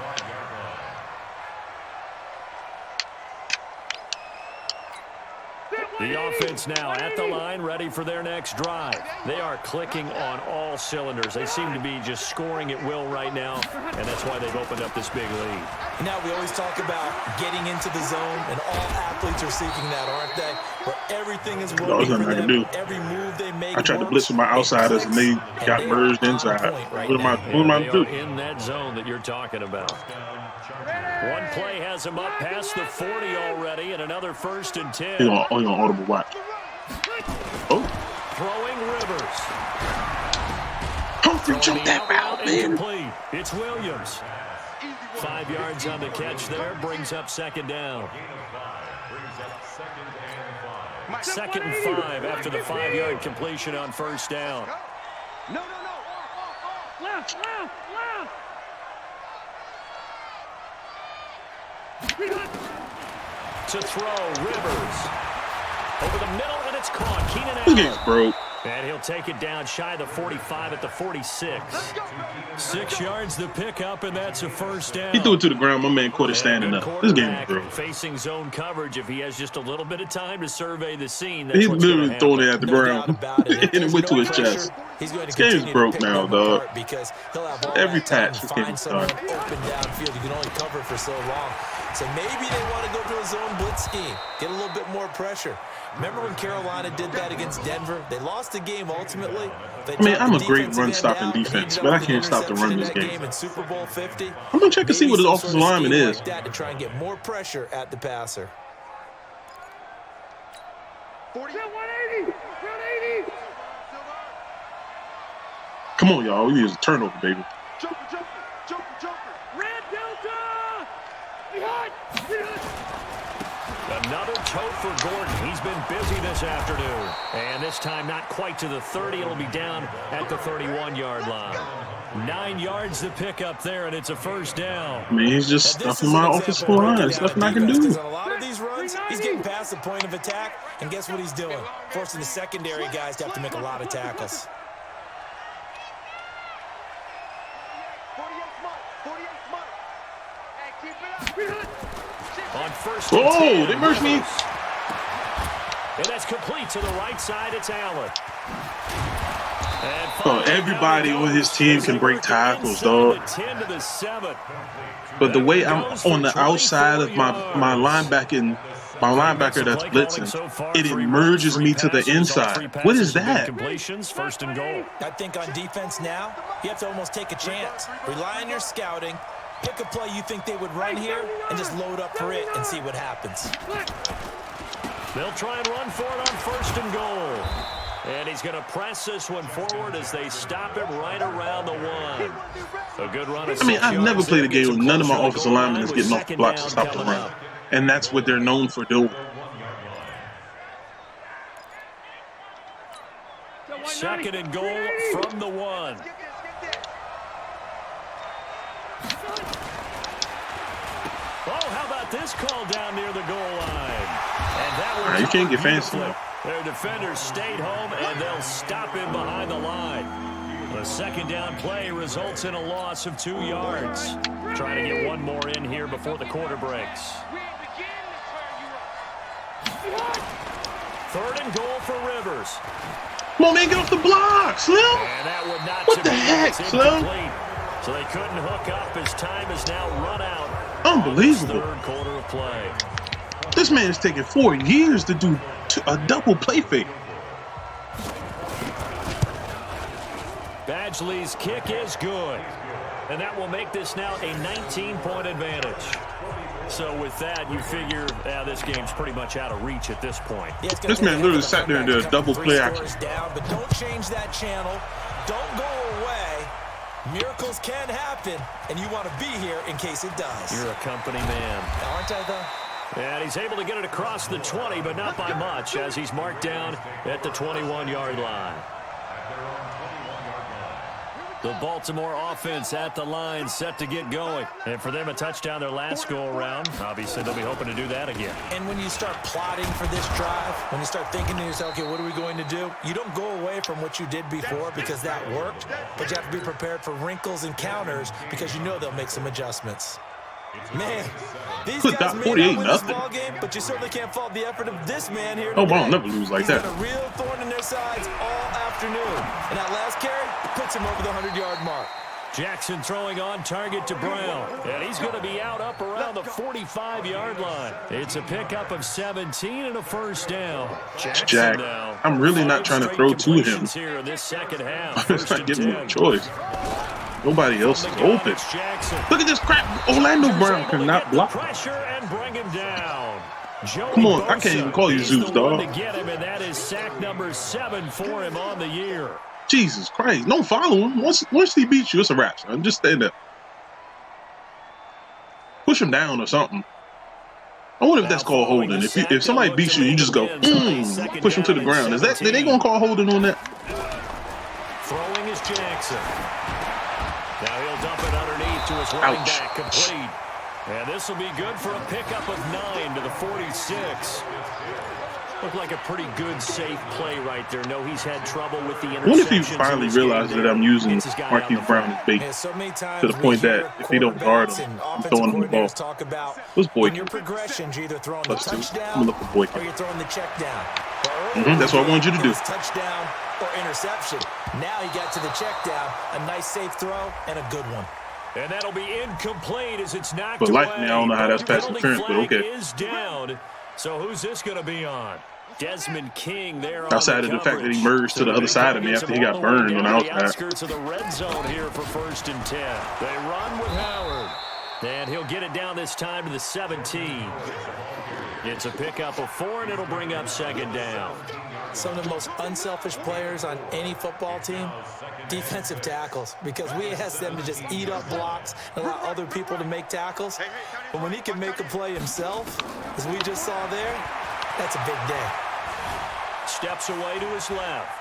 The offense now at the line, ready for their next drive. They are clicking on all cylinders. They seem to be just scoring at will right now, and that's why they've opened up this big lead. Now, we always talk about getting into the zone, and all athletes are seeking that, aren't they? Where everything is working There's for nothing I can them. do. Every move they make I tried to works. blitz with my outsiders, and they And got they merged are on inside. point right What am I They to do? are in that zone that you're talking about. One play has him up past the 40 already, and another 1st and 10. He's on audible watch. Oh, Throwing Rivers. Humphrey jumped that route, man. Incomplete. It's Williams. 5 yards on the catch there, brings up 2nd down. 2nd and 5 after the 5-yard completion on 1st down. No. Left. To throw, Rivers. Over the middle, and it's caught. Keenan This game's Allen. broke. And he'll take it down shy of the 45 at the 46. 6 yards the pickup, and that's a 1st down. He threw it to the ground. My man caught it standing up. This game is broke. Facing zone coverage, if he has just a little bit of time to survey the scene, He's that's what's literally gonna throwing happen. it at the No doubt ground. about it. If And it there's went to no his pressure, chest. He's going to This game's continue broke to pick now, them dog. apart because he'll have all Every that time patch to this find game's someone done. open downfield. You can only cover for so long. So maybe they want to go to a zone blitz scheme, get a little bit more pressure. Remember when Carolina did that against Denver? They lost the game ultimately. I mean, I'm a great run-stopping defense, but I can't stop the run this game. In Super Bowl 50. I'm gonna check and see what his offensive lineman is. Like that to try and get more pressure at the passer. 180. 180. Come on, y'all. We need a turnover, baby. Joker. Red Delta. Behind. Another tote for Gordon. He's been busy this afternoon. And this time not quite to the 30. It'll be down at the 31-yard line. 9 yards to pick up there, and it's a first down. I mean, he's just stuffing my offensive line. There's nothing I can do. On a lot of these runs, he's getting past the point of attack, and guess what he's doing? Forcing the secondary guys to have to make a lot of tackles. 48 smart. Hey, keep it up. On first and 10, Oh, they merged me. and that's complete to the right side. It's Allen. Oh, everybody on his team can break tackles, dog. 10 to the 7. But the way I'm on the outside of my linebacker that's blitzing, it emerges me to the inside. What is that? Completions, first and goal. I think on defense now, you have to almost take a chance. Rely on your scouting. Pick a play you think they would run here and just load up for it and see what happens. They'll try and run for it on first and goal. And he's going to press this one forward as they stop him right around the 1. A good run. I mean, I've never played a game where none of my offensive linemen is getting off the blocks to stop the run. And that's what they're known for doing. Second and goal from the 1. Oh, how about this call down near the goal line? And that You can't get fancy. Their defenders stayed home, and they'll stop him behind the line. The second down play results in a loss of 2 yards. Trying to get one more in here before the quarter breaks. Third and goal for Rivers. Come on, man, get off the block, Slim. And that would not What the heck, Slim? So they couldn't hook up as time is now run out. Unbelievable. Third quarter of play. This man is taking 4 years to do a double play fake. Badgley's kick is good. And that will make this now a 19-point advantage. So with that, you figure this game's pretty much out of reach at this point. Yeah, this man literally sat there and did a double play action. Down, but don't change that channel. Don't go away. Miracles can happen, and you want to be here in case it does. You're a company man. Aren't I, though? And he's able to get it across the 20, but not by much, as he's marked down at the 21-yard line. The Baltimore offense at the line, set to get going. And for them, a touchdown their last go-around. Obviously, they'll be hoping to do that again. And when you start plotting for this drive, when you start thinking to yourself, okay, what are we going to do? You don't go away from what you did before because that worked, but you have to be prepared for wrinkles and counters because you know they'll make some adjustments. Man, these guys may not win this ball game, but you certainly can't fault the effort of this man here today. Oh, wow, never lose like that. He's been a real thorn in their sides all afternoon. And that last carry puts him over the 100-yard mark. Jackson throwing on target to Brown. And he's going to be out up around the 45-yard line. It's a pickup of 17 and a first down. Jack, now, I'm really not trying to throw to him. Here in this second half. I'm just not giving him a choice. Nobody else is open. Look at this crap. Orlando Brown cannot block. Pressure and bring him down. Come on, I can't even call you Zeus, dog. To get him, and that is sack number 7 for him on the year. Jesus Christ. Don't follow him. Once he beats you, it's a wrap, son. Just stand there. Push him down or something. I wonder if that's called holding. If somebody beats you, you just go, push him to the ground. Is that they going to call holding on that? Throwing is Jackson. Now he'll dump it underneath to his running back, complete. And this will be good for a pickup of 9 to the 46. Looked like a pretty good, safe play right there. No, he's had trouble with the interceptions. I wonder if he finally realizes that I'm using Marquise Brown as bait to the point that if he don't guard him, I'm throwing him the ball. What's Boykin? Your progressions, you're either throwing the Let's see. touchdown I'm going to look for Boykin. or you're throwing the check down. But That's what I wanted you to do. Touchdown or interception. Now he got to the check down. A nice safe throw and a good one. And that'll be incomplete as it's knocked But away. like me, I don't know how that's pass interference, but okay. Is down. So who's this going to be on? Desmond King there. Outside of the fact that he merged to the other side of me after he got burned on the outside. Outskirts of the red zone here for 1st and 10. They run with Howard. And he'll get it down this time to the 17. It's a pickup of 4, and it'll bring up 2nd down. Some of the most unselfish players on any football team, defensive tackles, because we ask them to just eat up blocks and allow other people to make tackles. But when he can make a play himself, as we just saw there, that's a big day. Steps away to his left.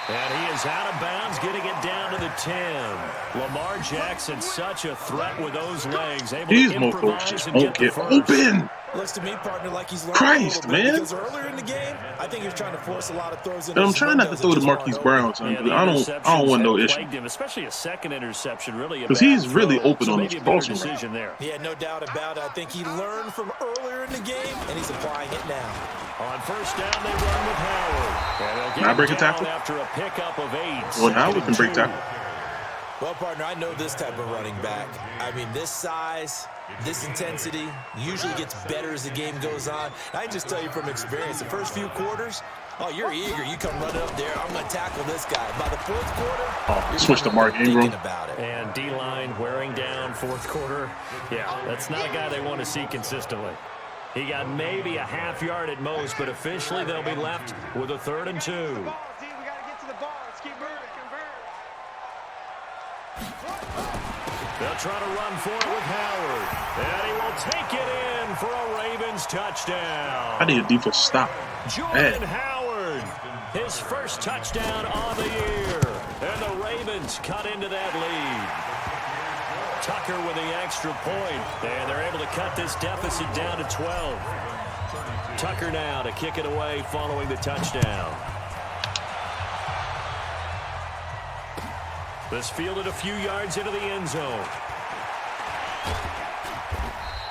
And he is out of bounds, getting it down to the 10. Lamar Jackson, such a threat with those legs. These mofos just won't get open. Looks to me, partner, like he's learning Christ, man. Because earlier in the game, I think he was trying to force a lot of throws in. And I'm trying not to throw to Marquise Brown, son. I don't want no issue. Especially a second interception, really. Because he's really open on this crossing decision there. Yeah, no doubt about it. I think he learned from earlier in the game, and he's applying it now. On 1st down, they run with Howard. Can I break a tackle? After a pickup of 8. Well, Howard can break tackle. Well, partner, I know this type of running back. I mean, this size, this intensity usually gets better as the game goes on. I just tell you from experience, the first few quarters, oh, you're eager. You come running up there. I'm going to tackle this guy. By the 4th quarter, you're switch to Mark Ingram. About it. And D-line wearing down 4th quarter. Yeah, that's not a guy they want to see consistently. He got maybe a half yard at most, but officially they'll be left with a 3rd and 2. We got to get to the ball. Let's keep moving. They'll try to run for it with Howard. And he will take it in for a Ravens touchdown. I need a defense stop. Jordan Howard, his first touchdown of the year. And the Ravens cut into that lead. Tucker with the extra point. And they're able to cut this deficit down to 12. Tucker now to kick it away following the touchdown. This fielded a few yards into the end zone.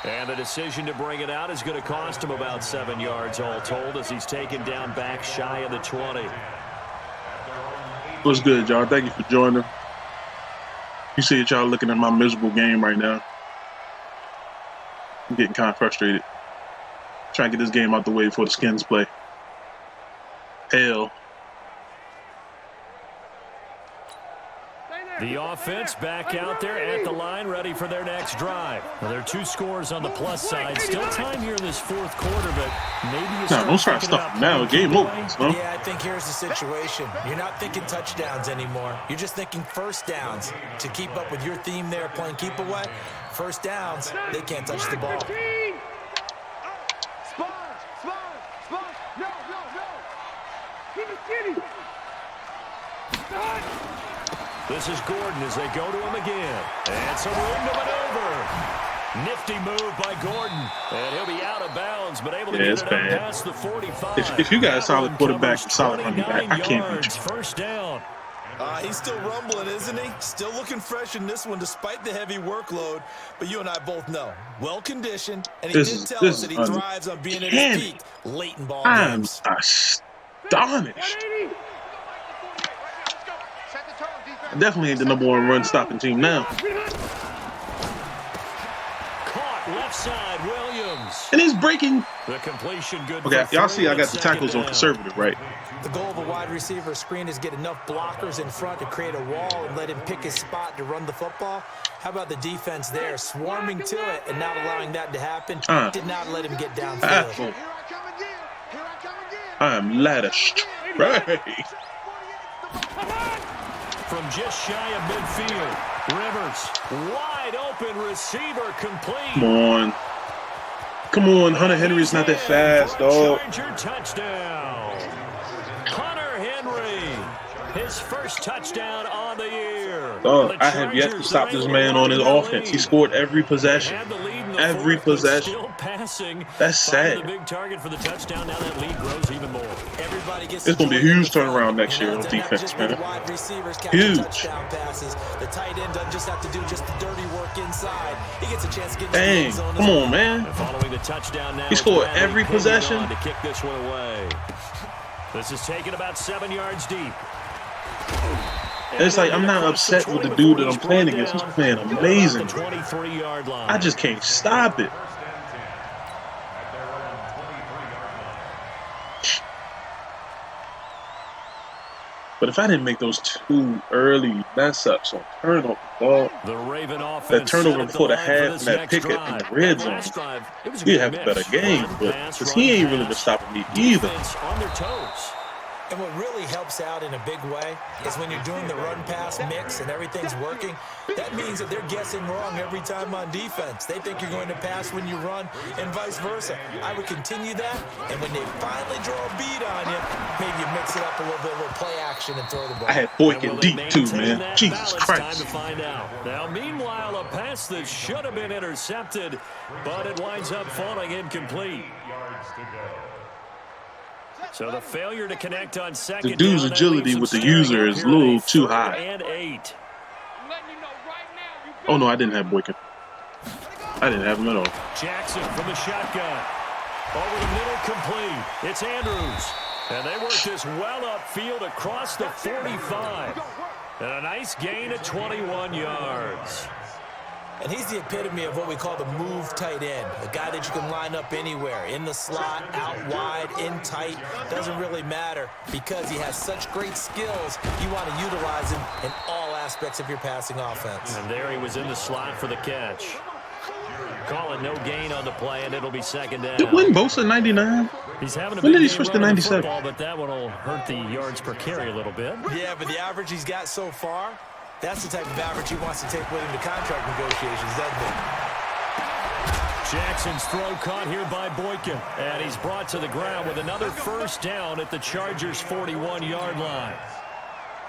And the decision to bring it out is going to cost him about 7 yards all told as he's taken down back shy of the 20. What's good, y'all? Thank you for joining. You see that y'all looking at my miserable game right now. I'm getting kind of frustrated. Trying to get this game out the way before the Skins play. Hell. The offense back out there at the line, ready for their next drive. Well, there are 2 scores on the plus side. Still time here in this 4th quarter, but maybe you start don't try to stop now. Game over. Huh? Yeah, I think here's the situation. You're not thinking touchdowns anymore. You're just thinking 1st downs. To keep up with your theme there, playing keep away, 1st downs, they can't touch the ball. This is Gordon as they go to him again. And some room to maneuver. Nifty move by Gordon. And he'll be out of bounds, but able to get it up past the 45. If you got a solid quarterback, solid running back, I can't beat you. 1st down. He's still rumbling, isn't he? Still looking fresh in this one despite the heavy workload. But you and I both know, well-conditioned, and he did tell us that he thrives on being at his peak late in ball games. I'm astonished. I definitely ain't the #1 run-stopping team now. Caught left side, Williams. And he's breaking. The completion good. Okay, y'all see I got the tackles on conservative, right? The goal of a wide receiver screen is get enough blockers in front to create a wall and let him pick his spot to run the football. How about the defense there, swarming to it and not allowing that to happen? Did not let him get downfield. I am laddished. Right. From just shy of midfield, Rivers, wide open receiver, complete. Come on, Hunter Henry's not that fast, dog. Charger touchdown. Hunter Henry, his first touchdown on the year. Dog, I have yet to stop this man on his offense. He scored every possession. every possession. Still passing. That's sad. The big target for the touchdown. Now that lead grows even more. Everybody gets It's going to be a huge turnaround next year on defense, man. Huge. The tight end doesn't just have to do just the dirty work inside. He gets a chance to get Dang, come on, man. Following the touchdown now. He scored every possession. To kick this one away. This is taken about 7 yards deep. It's like I'm not upset with the dude that I'm playing against. He's playing amazing. 23-yard line. I just can't stop it. But if I didn't make those 2 early mess-ups on turnover, dog, that turnover before the half and that pick in the red zone, he'd have a better game. But because he ain't really been stopping me either. On their toes. And what really helps out in a big way is when you're doing the run-pass mix and everything's working, that means that they're guessing wrong every time on defense. They think you're going to pass when you run and vice versa. I would continue that, and when they finally draw a beat on you, maybe you mix it up a little bit, a little play action and throw the ball. I had Boykin deep too, man. Jesus Christ. Time to find out. Now, meanwhile, a pass that should have been intercepted, but it winds up falling incomplete. So the failure to connect on second. The dude's agility with the user is a little too high. And 8. Oh no, I didn't have Boykin. I didn't have him at all. Jackson from the shotgun. Over the middle, complete. It's Andrews. And they work this well upfield across the 45. And a nice gain of 21 yards. And he's the epitome of what we call the move tight end, a guy that you can line up anywhere, in the slot, out wide, in tight, doesn't really matter because he has such great skills. You want to utilize him in all aspects of your passing offense. And there he was in the slot for the catch. Calling no gain on the play, and it'll be second down. Wasn't Bosa 99? He's having a when did he big switch to game running the 97? football, but that one will hurt the yards per carry a little bit. Yeah, but the average he's got so far, that's the type of average he wants to take with him to contract negotiations, doesn't it? Jackson's throw caught here by Boykin, and he's brought to the ground with another first down at the Chargers' 41-yard line.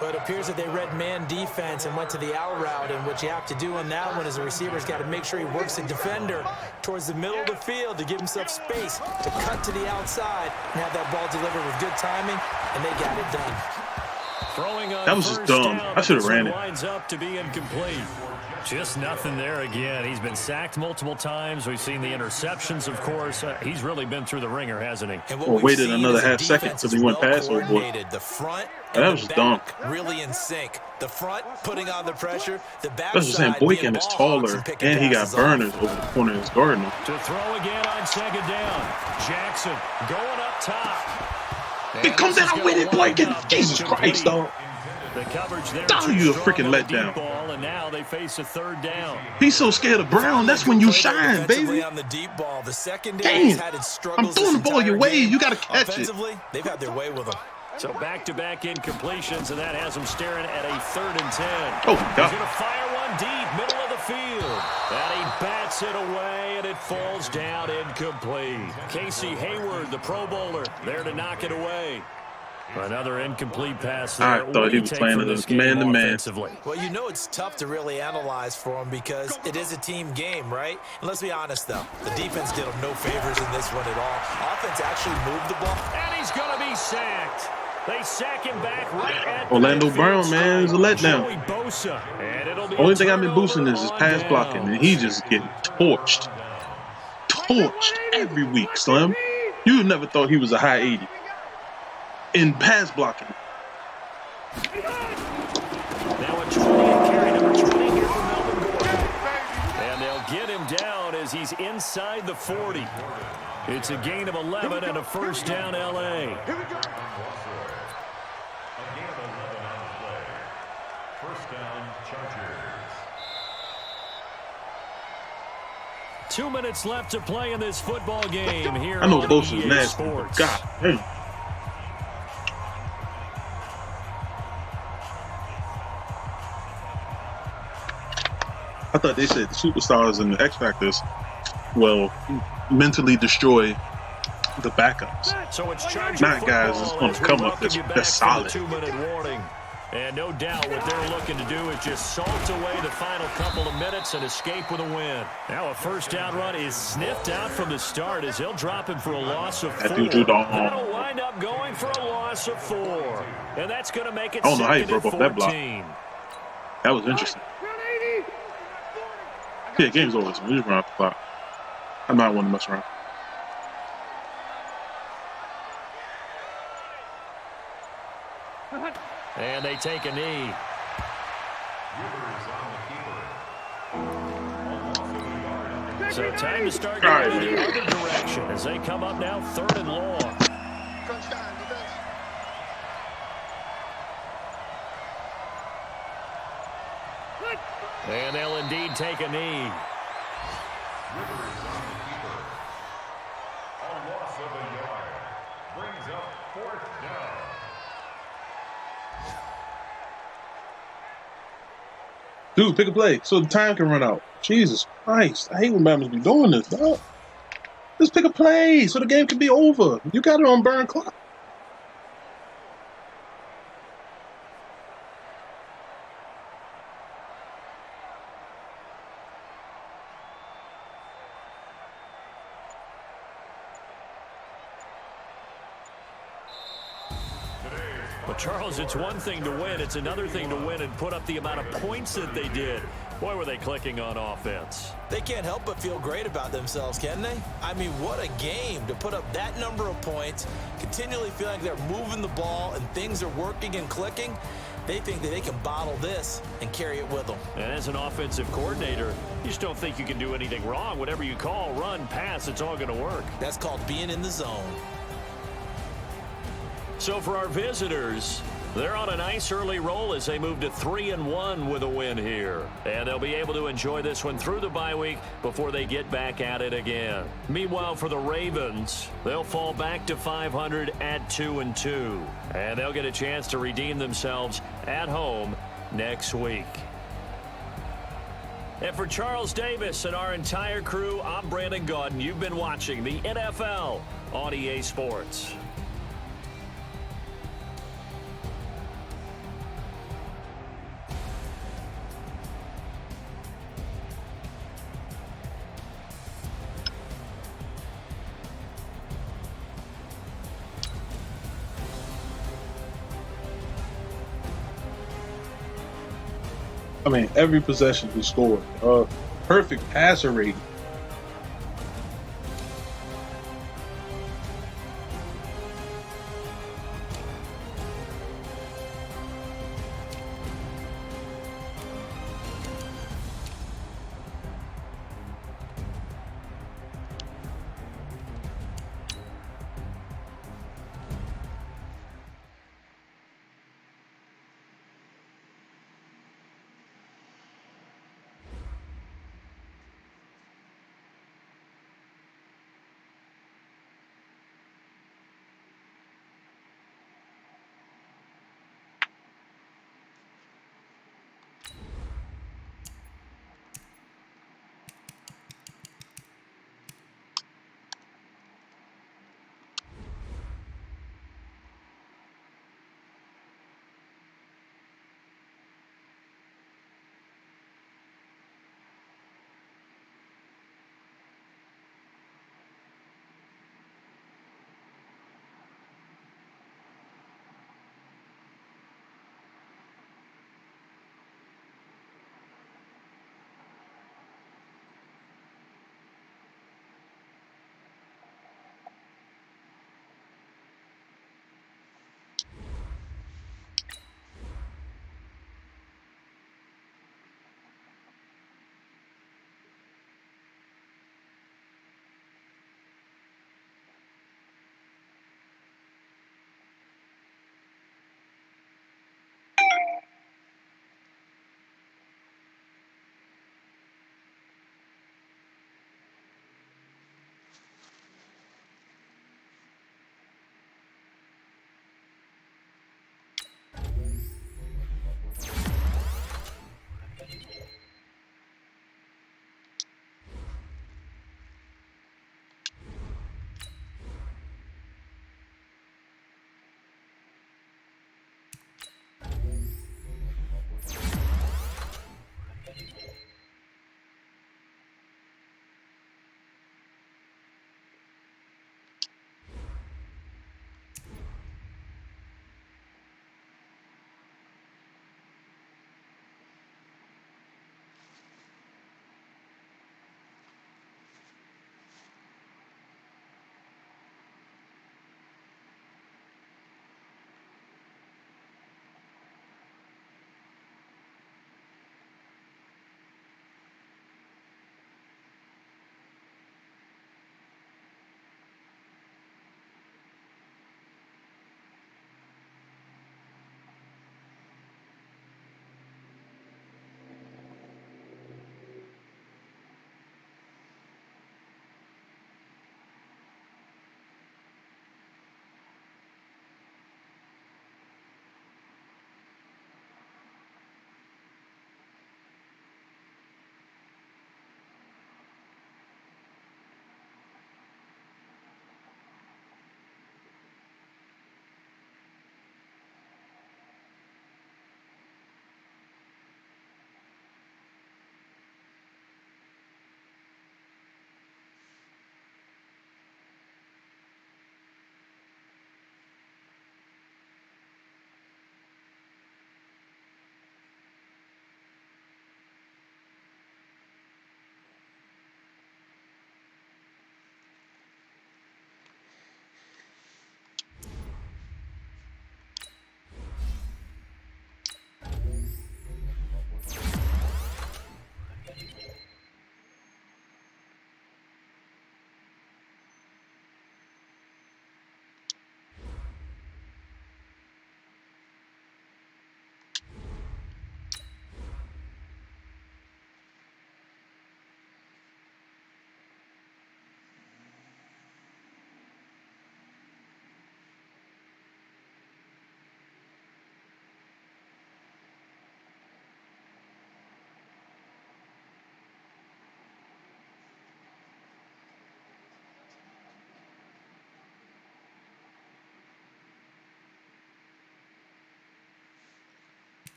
But it appears that they read man defense and went to the out route, and what you have to do on that one is the receiver's got to make sure he works the defender towards the middle of the field to give himself space to cut to the outside and have that ball delivered with good timing, and they got it done. That was just dumb. I should have ran it. Winds up to be incomplete. Just nothing there again. He's been sacked multiple times. We've seen the interceptions, of course. He's really been through the ringer, hasn't he? Well, waited another half second because he went past old boy. The front and that was dumb. Really in sync. The front putting on the pressure. The back. That's what I'm saying. Boykin is taller, and he got burners over the corner of his guard now. To throw again on second down. Jackson going up top. Hey, come down with it, Boykin. Jesus Christ, dog. The coverage there. You a freaking letdown. And now they face a third down. He's so scared of Brown. That's when you shine, baby. On the deep ball. The Damn, I'm throwing the ball your way. You got to catch it. They've had their way with them. So back-to-back incompletions, and that has them staring at a 3rd and 10. Oh, God. He's going to fire one deep, middle of the field. And he bats it away, and it falls down incomplete. Casey Hayward, the Pro Bowler, there to knock it away. Another incomplete pass there. I thought he was playing this man-to-man. Well, you know it's tough to really analyze for him because it is a team game, right? And let's be honest, though. The defense did him no favors in this one at all. Offense actually moved the ball. And he's going to be sacked. They sack him back right at Orlando Brown, man, is a letdown. The only thing I've been boosting is pass blocking, and he just getting torched. Torched every week, Slim. You never thought he was a high 80. In pass blocking. Now a 20 carry, number 20 here for Melvin Gordon. And they'll get him down as he's inside the 40. It's a gain of 11 and a first down, L.A. A gain of 11 on the play. First down, Chargers. 2 minutes left to play in this football game here. I know on both EA is nasty. Sports. God, hey. I thought they said the superstars and the X Factors will mentally destroy the backups. So it's not guys that's going to come up that's solid. 2-minute warning. And no doubt what they're looking to do is just salt away the final couple of minutes and escape with a win. Now a first down run is sniffed out from the start as he'll drop him for a loss of 4. That dude drew the arm. That'll wind up going for a loss of 4. And that's going to make it I don't know how he 2nd broke and off that block. 14. That was interesting. Yeah, game's over. So we just run off the clock. I'm not one to mess around. And they take a knee. So time to start going in the other direction as they come up now 3rd and long. And they'll indeed take a knee. A loss of a yard. Brings up 4th down. Dude, pick a play so the time can run out. Jesus Christ. I hate when Bama's be doing this, dog. Just pick a play so the game can be over. You got it on burn clock. But, Charles, it's one thing to win. It's another thing to win and put up the amount of points that they did. Boy, were they clicking on offense. They can't help but feel great about themselves, can they? I mean, what a game to put up that number of points, continually feeling like they're moving the ball and things are working and clicking. They think that they can bottle this and carry it with them. And as an offensive coordinator, you just don't think you can do anything wrong. Whatever you call, run, pass, it's all going to work. That's called being in the zone. So for our visitors, they're on a nice early roll as they move to 3-1 with a win here. And they'll be able to enjoy this one through the bye week before they get back at it again. Meanwhile, for the Ravens, they'll fall back to 500 at 2-2. And they'll get a chance to redeem themselves at home next week. And for Charles Davis and our entire crew, I'm Brandon Gaudin. You've been watching the NFL on EA Sports. I mean, every possession he scored. Perfect passer rating.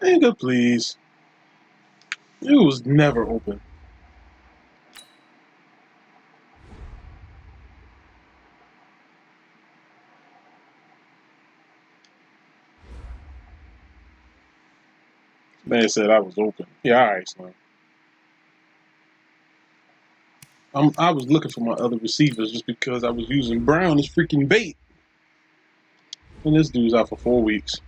Nigga, please. It was never open. Man said I was open. Yeah, all right, son. I was looking for my other receivers just because I was using Brown as freaking bait. And this dude's out for 4 weeks.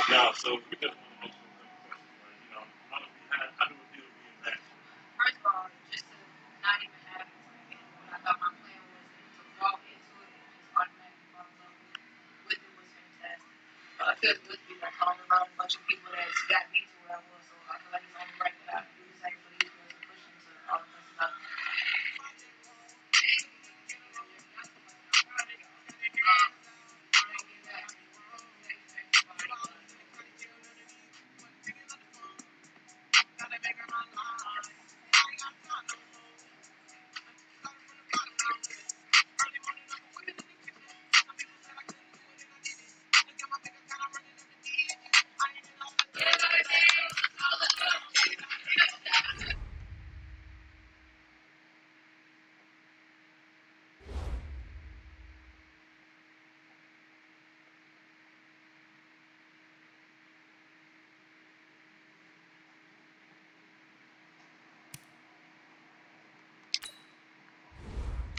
No, so we just want to make sure you know, how do we deal with that? First of all, just to not even have it, what I thought my plan was to walk into it and just automatically fall in love with it was fantastic. Because with me, like, I'm around a bunch of people that got me to where I was, so I feel like it's only right that I do the same for these girls and push them to all the places out there.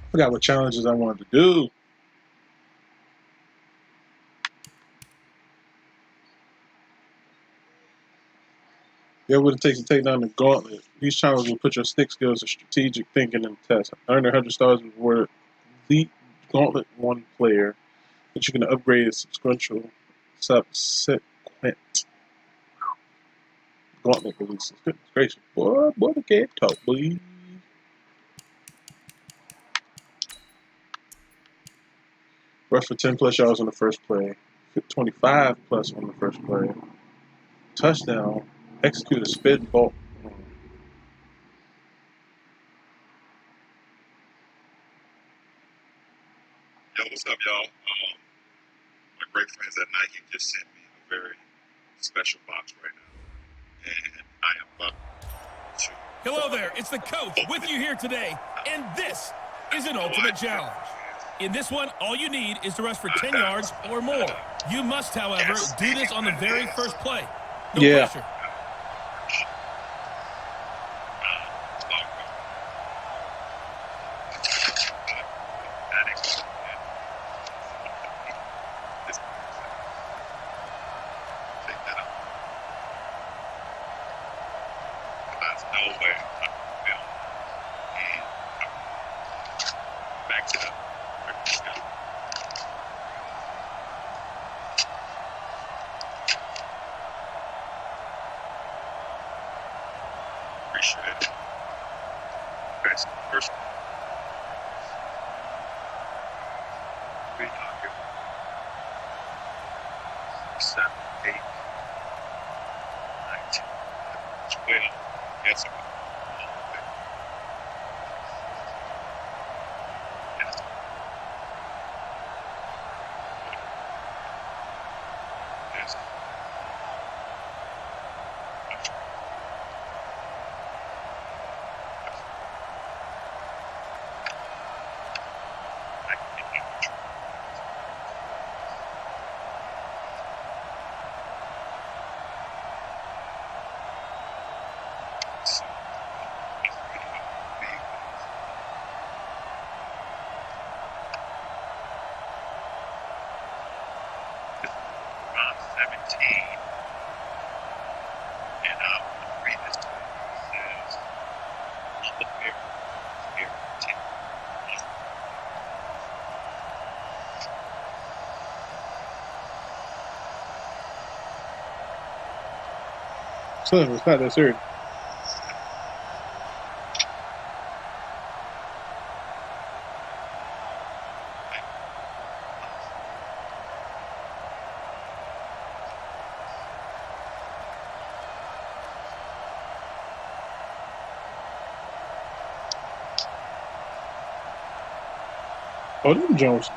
I forgot what challenges I wanted to do. Yeah, what it takes to take down the gauntlet. These challenges will put your stick skills and strategic thinking in the test. Earn 100 stars and reward the Gauntlet 1 player, that you can upgrade a subsequent Gauntlet releases. Goodness gracious. Boy, the can't talk, boy. Rush for 10 plus yards on the first play. 25 plus on the first play. Touchdown. Execute a spin ball. Yo, what's up, y'all? My great friends at Nike just sent me a very special box right now, and I am about to. Hello there, it's the coach with you here today, and this is an ultimate challenge. In this one, all you need is to rush for 10 yards or more. You must, however, do this on the very first play. No pressure. Appreciate it. Okay, so first we out here. 7, 8, 19, 12. Yes, sir. Yes. Yes. Round 17, and I'll read this to you. It says, on the fair, here, 10. Son, it's not that serious. Oh, them Jones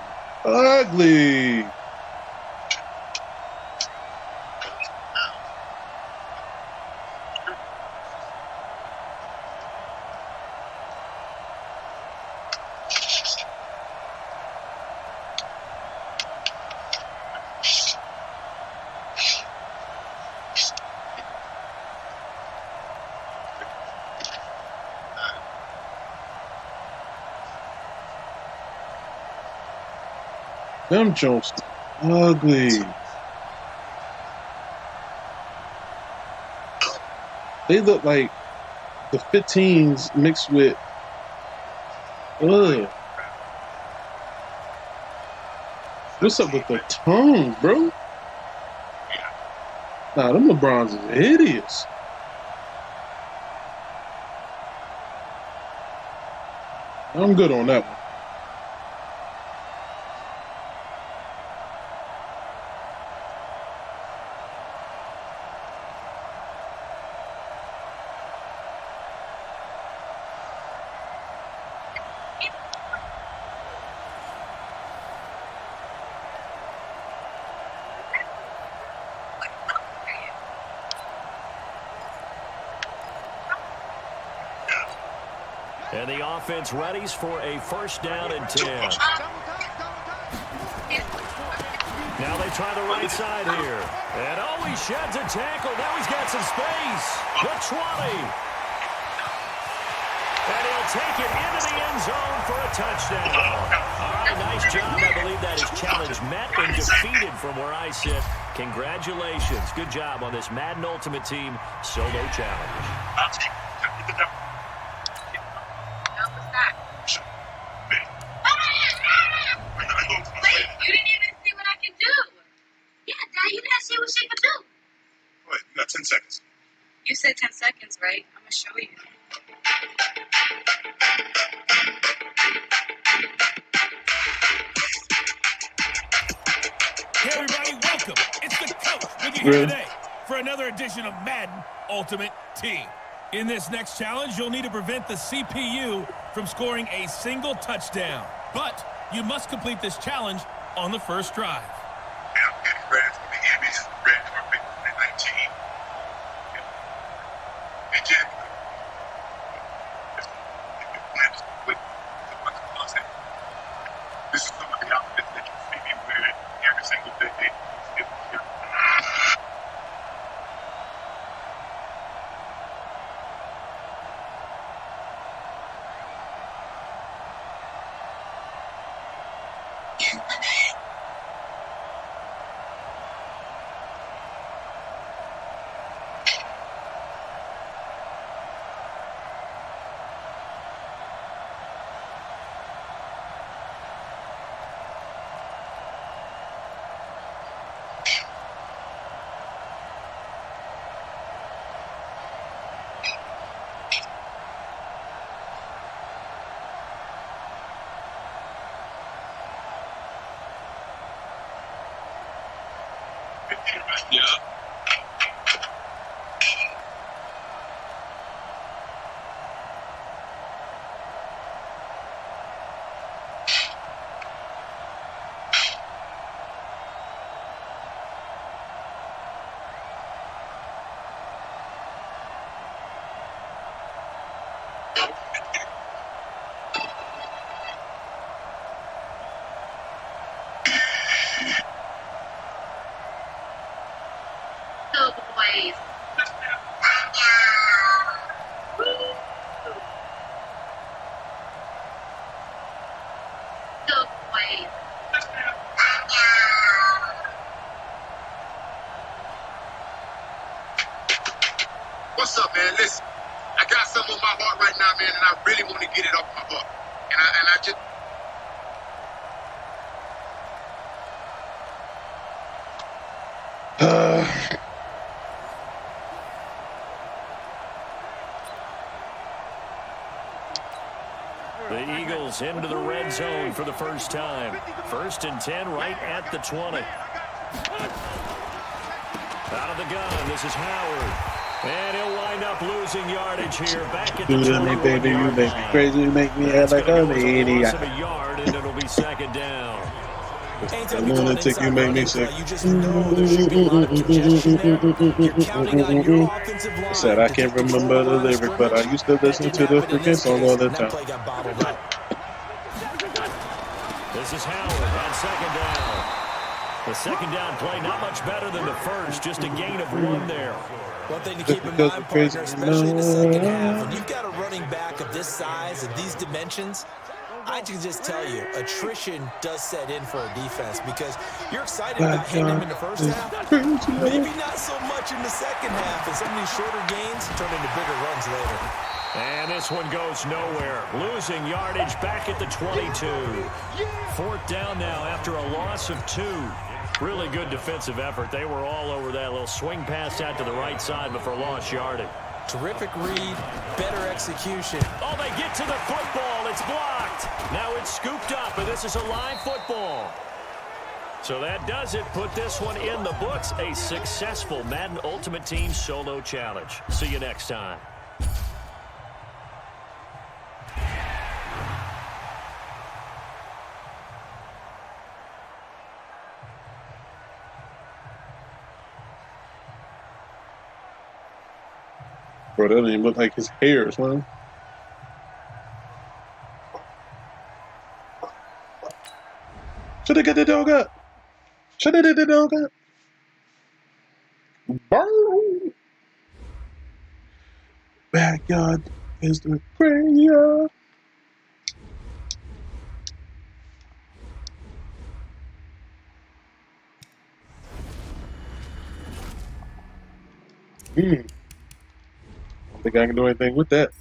ugly. Them Jones ugly. They look like the 15s mixed with ugh. What's up with the tongue, bro? Nah, them LeBrons is hideous. I'm good on that one. And the offense readies for a first down and 10. Now they try the right side here. And oh, he sheds a tackle. Now he's got some space. The 20. And he'll take it into the end zone for a touchdown. All right, nice job. I believe that is challenge met and defeated from where I sit. Congratulations. Good job on this Madden Ultimate Team solo challenge. Wait, you didn't even see what I can do. Yeah, Dad, you didn't see what she could do. Wait, you got 10 seconds. You said 10 seconds, right? I'm going to show you. Hey everybody, welcome. It's the coach with you here today for another edition of Madden Ultimate Team. In this next challenge, you'll need to prevent the CPU from scoring a single touchdown. But you must complete this challenge on the first drive. I'm getting ready for the Emmys red carpet 19. And Jen, this is some of the outfits that you see me wearing every single day. Yeah. Boys. Boys. What's up, man? Listen, I got something on my heart right now, man, and I really want to get it off my heart. And I just. The Eagles into the red zone for the first time. 1st and 10 right at the 20. Out of the gun, this is Howard. And he'll wind up losing yardage here back at the 21-yard you make me line. crazy, you make me act like That's an gonna go as a idiot. loss of a yard, and it'll be 2nd down. Anytime you call an inside running play, you just know there should be a lot of congestion there. You're counting on your offensive line I said I to can't take control of remember the the line of lyric, but I scrimmage. used to That listen didn't to the happen in freaking this song case, all the and that time. play got bottled up. This is Howard on 2nd down. The 2nd down play, not much better than the first, just a gain of 1 there. One thing to keep in mind, partner, especially in the second half, when you've got a running back of this size and these dimensions, I can just tell you, attrition does set in for a defense because you're excited about hitting him in the first half. Maybe not so much in the second half, and some of these shorter gains turn into bigger runs later. And this one goes nowhere. Losing yardage back at the 22. 4th down now after a loss of 2. Really good defensive effort. They were all over that little swing pass out to the right side, but for lost yardage. Terrific read, better execution. Oh, they get to the football. It's blocked. Now it's scooped up, and this is a live football. So that does it. Put this one in the books. A successful Madden Ultimate Team solo challenge. See you next time. Bro, that don't even look like his hair, son. Should have got the dog up. Should have did the dog up. Burn. Backyard is the graveyard. I don't think I can do anything with that.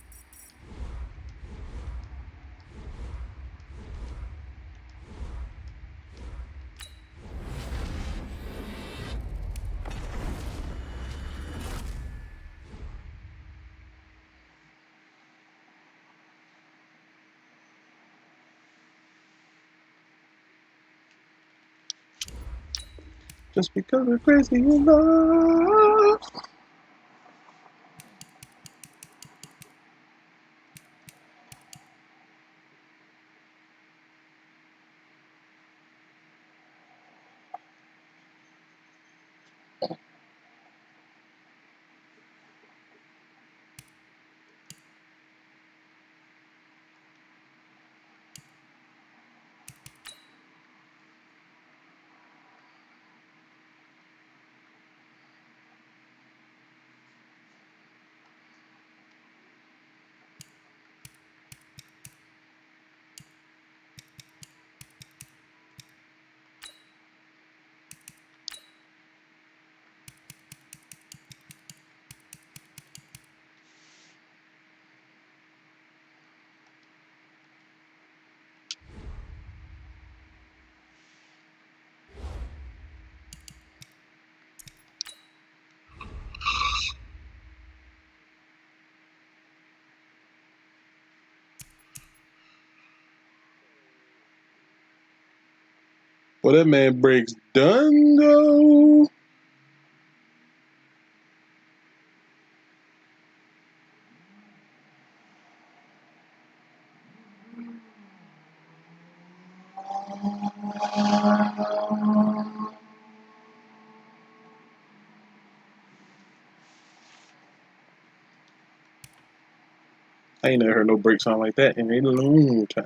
Just because we're crazy in love. Well, that man breaks done go. I ain't never heard no break sound like that in a long time.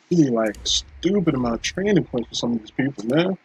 You need like stupid amount of training points for some of these people, man.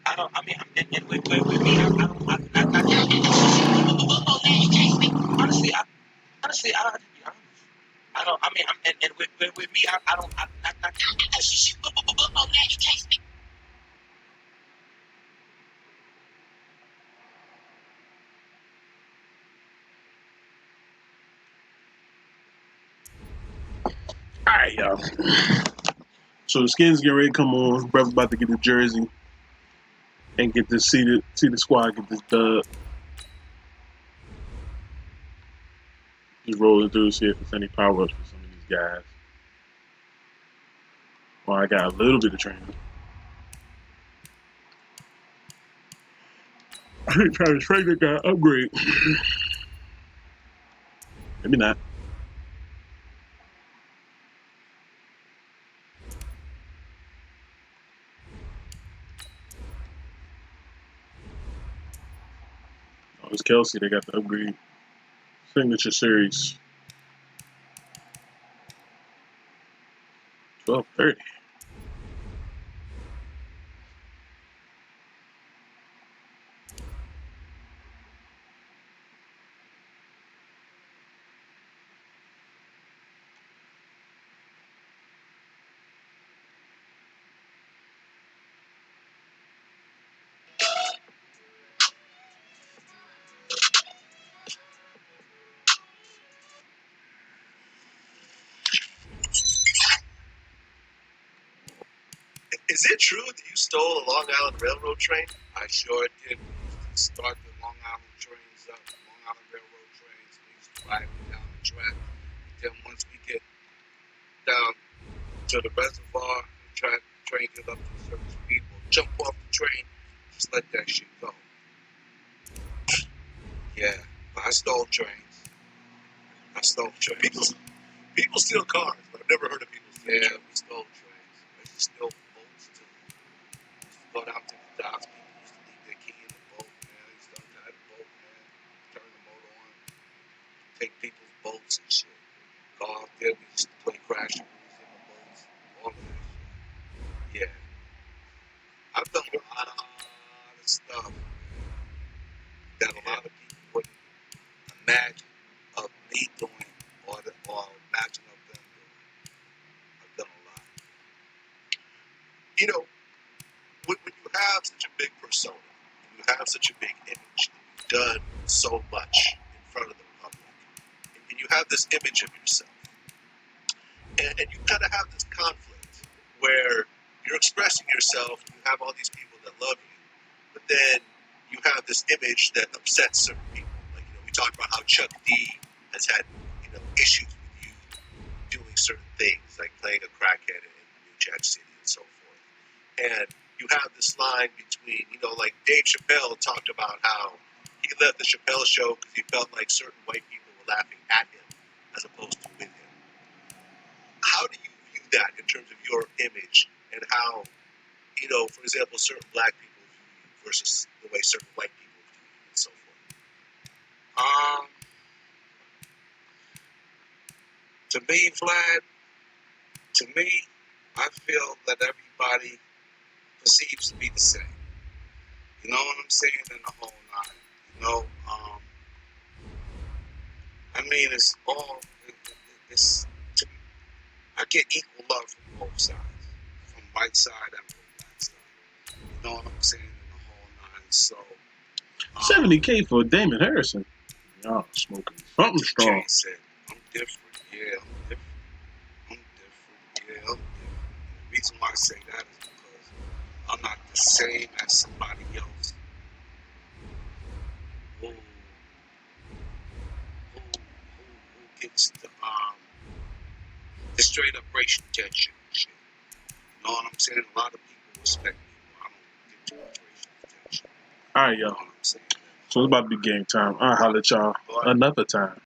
I don't. I mean, and with me, I don't. Honestly, I don't. I mean, and with me, I don't. All right, y'all. So the skins get ready to come on. Brother about to get the jersey and get this see the squad get this dub. Just rolling through, see if there's any power ups for some of these guys. Well, I got a little bit of training. I ain't trying to train that guy upgrade. Maybe not. Oh, it's Kelsey. They got the upgrade. Signature series. 12:30. Is it true that you stole a Long Island Railroad train? I sure did. We used to start the Long Island trains up, Long Island Railroad trains. We used to ride them down the track. Then once we get down to the reservoir, the train get up to a certain speed, we'll jump off the train, just let that shit go. Yeah, I stole trains. People steal cars, but I've never heard of people steal trains. Yeah, we stole trains. I used to steal boats too. We used to go down to the docks. People used to leave their key in the boat, man. I used to untie the boat, man. Turn the motor on. Take people's boats and shit. Go out there. We used to play crash and rules in the boats. All of that shit. Yeah. I've done a lot of stuff that a lot of people wouldn't imagine of me doing or imagine of them doing. I've done a lot. You know, when you have such a big persona, you have such a big image, you've done so much in front of the public, and you have this image of yourself, and you kind of have this conflict where you're expressing yourself, and you have all these people that love you, but then you have this image that upsets certain people. Like, you know, we talked about how Chuck D has had, you know, issues with you doing certain things, like playing a crackhead in New Jack City and so forth. And you have this line between, you know, like Dave Chappelle talked about how he left the Chappelle show because he felt like certain white people were laughing at him as opposed to with him. How do you view that in terms of your image and how, you know, for example, certain black people view you versus the way certain white people view you and so forth? To me, Vlad, to me, I feel that everybody perceives to be the same. You know what I'm saying? In the whole nine. You know, I mean, it's all, it's, I get equal love from both sides, from white side and from black side. You know what I'm saying? In the whole nine. So, 70K for Damon Harrison. Y'all smoking something strong. Jay said, I'm different. Yeah, I'm different. I'm different. Yeah, I'm different. The reason why I say that is because I'm not the same as somebody else who gets the straight up racial tension and shit. You know what I'm saying? A lot of people respect me when I don't get too much racial tension. All right, You know y'all. what I'm saying? So it's about to be game time. I'll holler at y'all another time.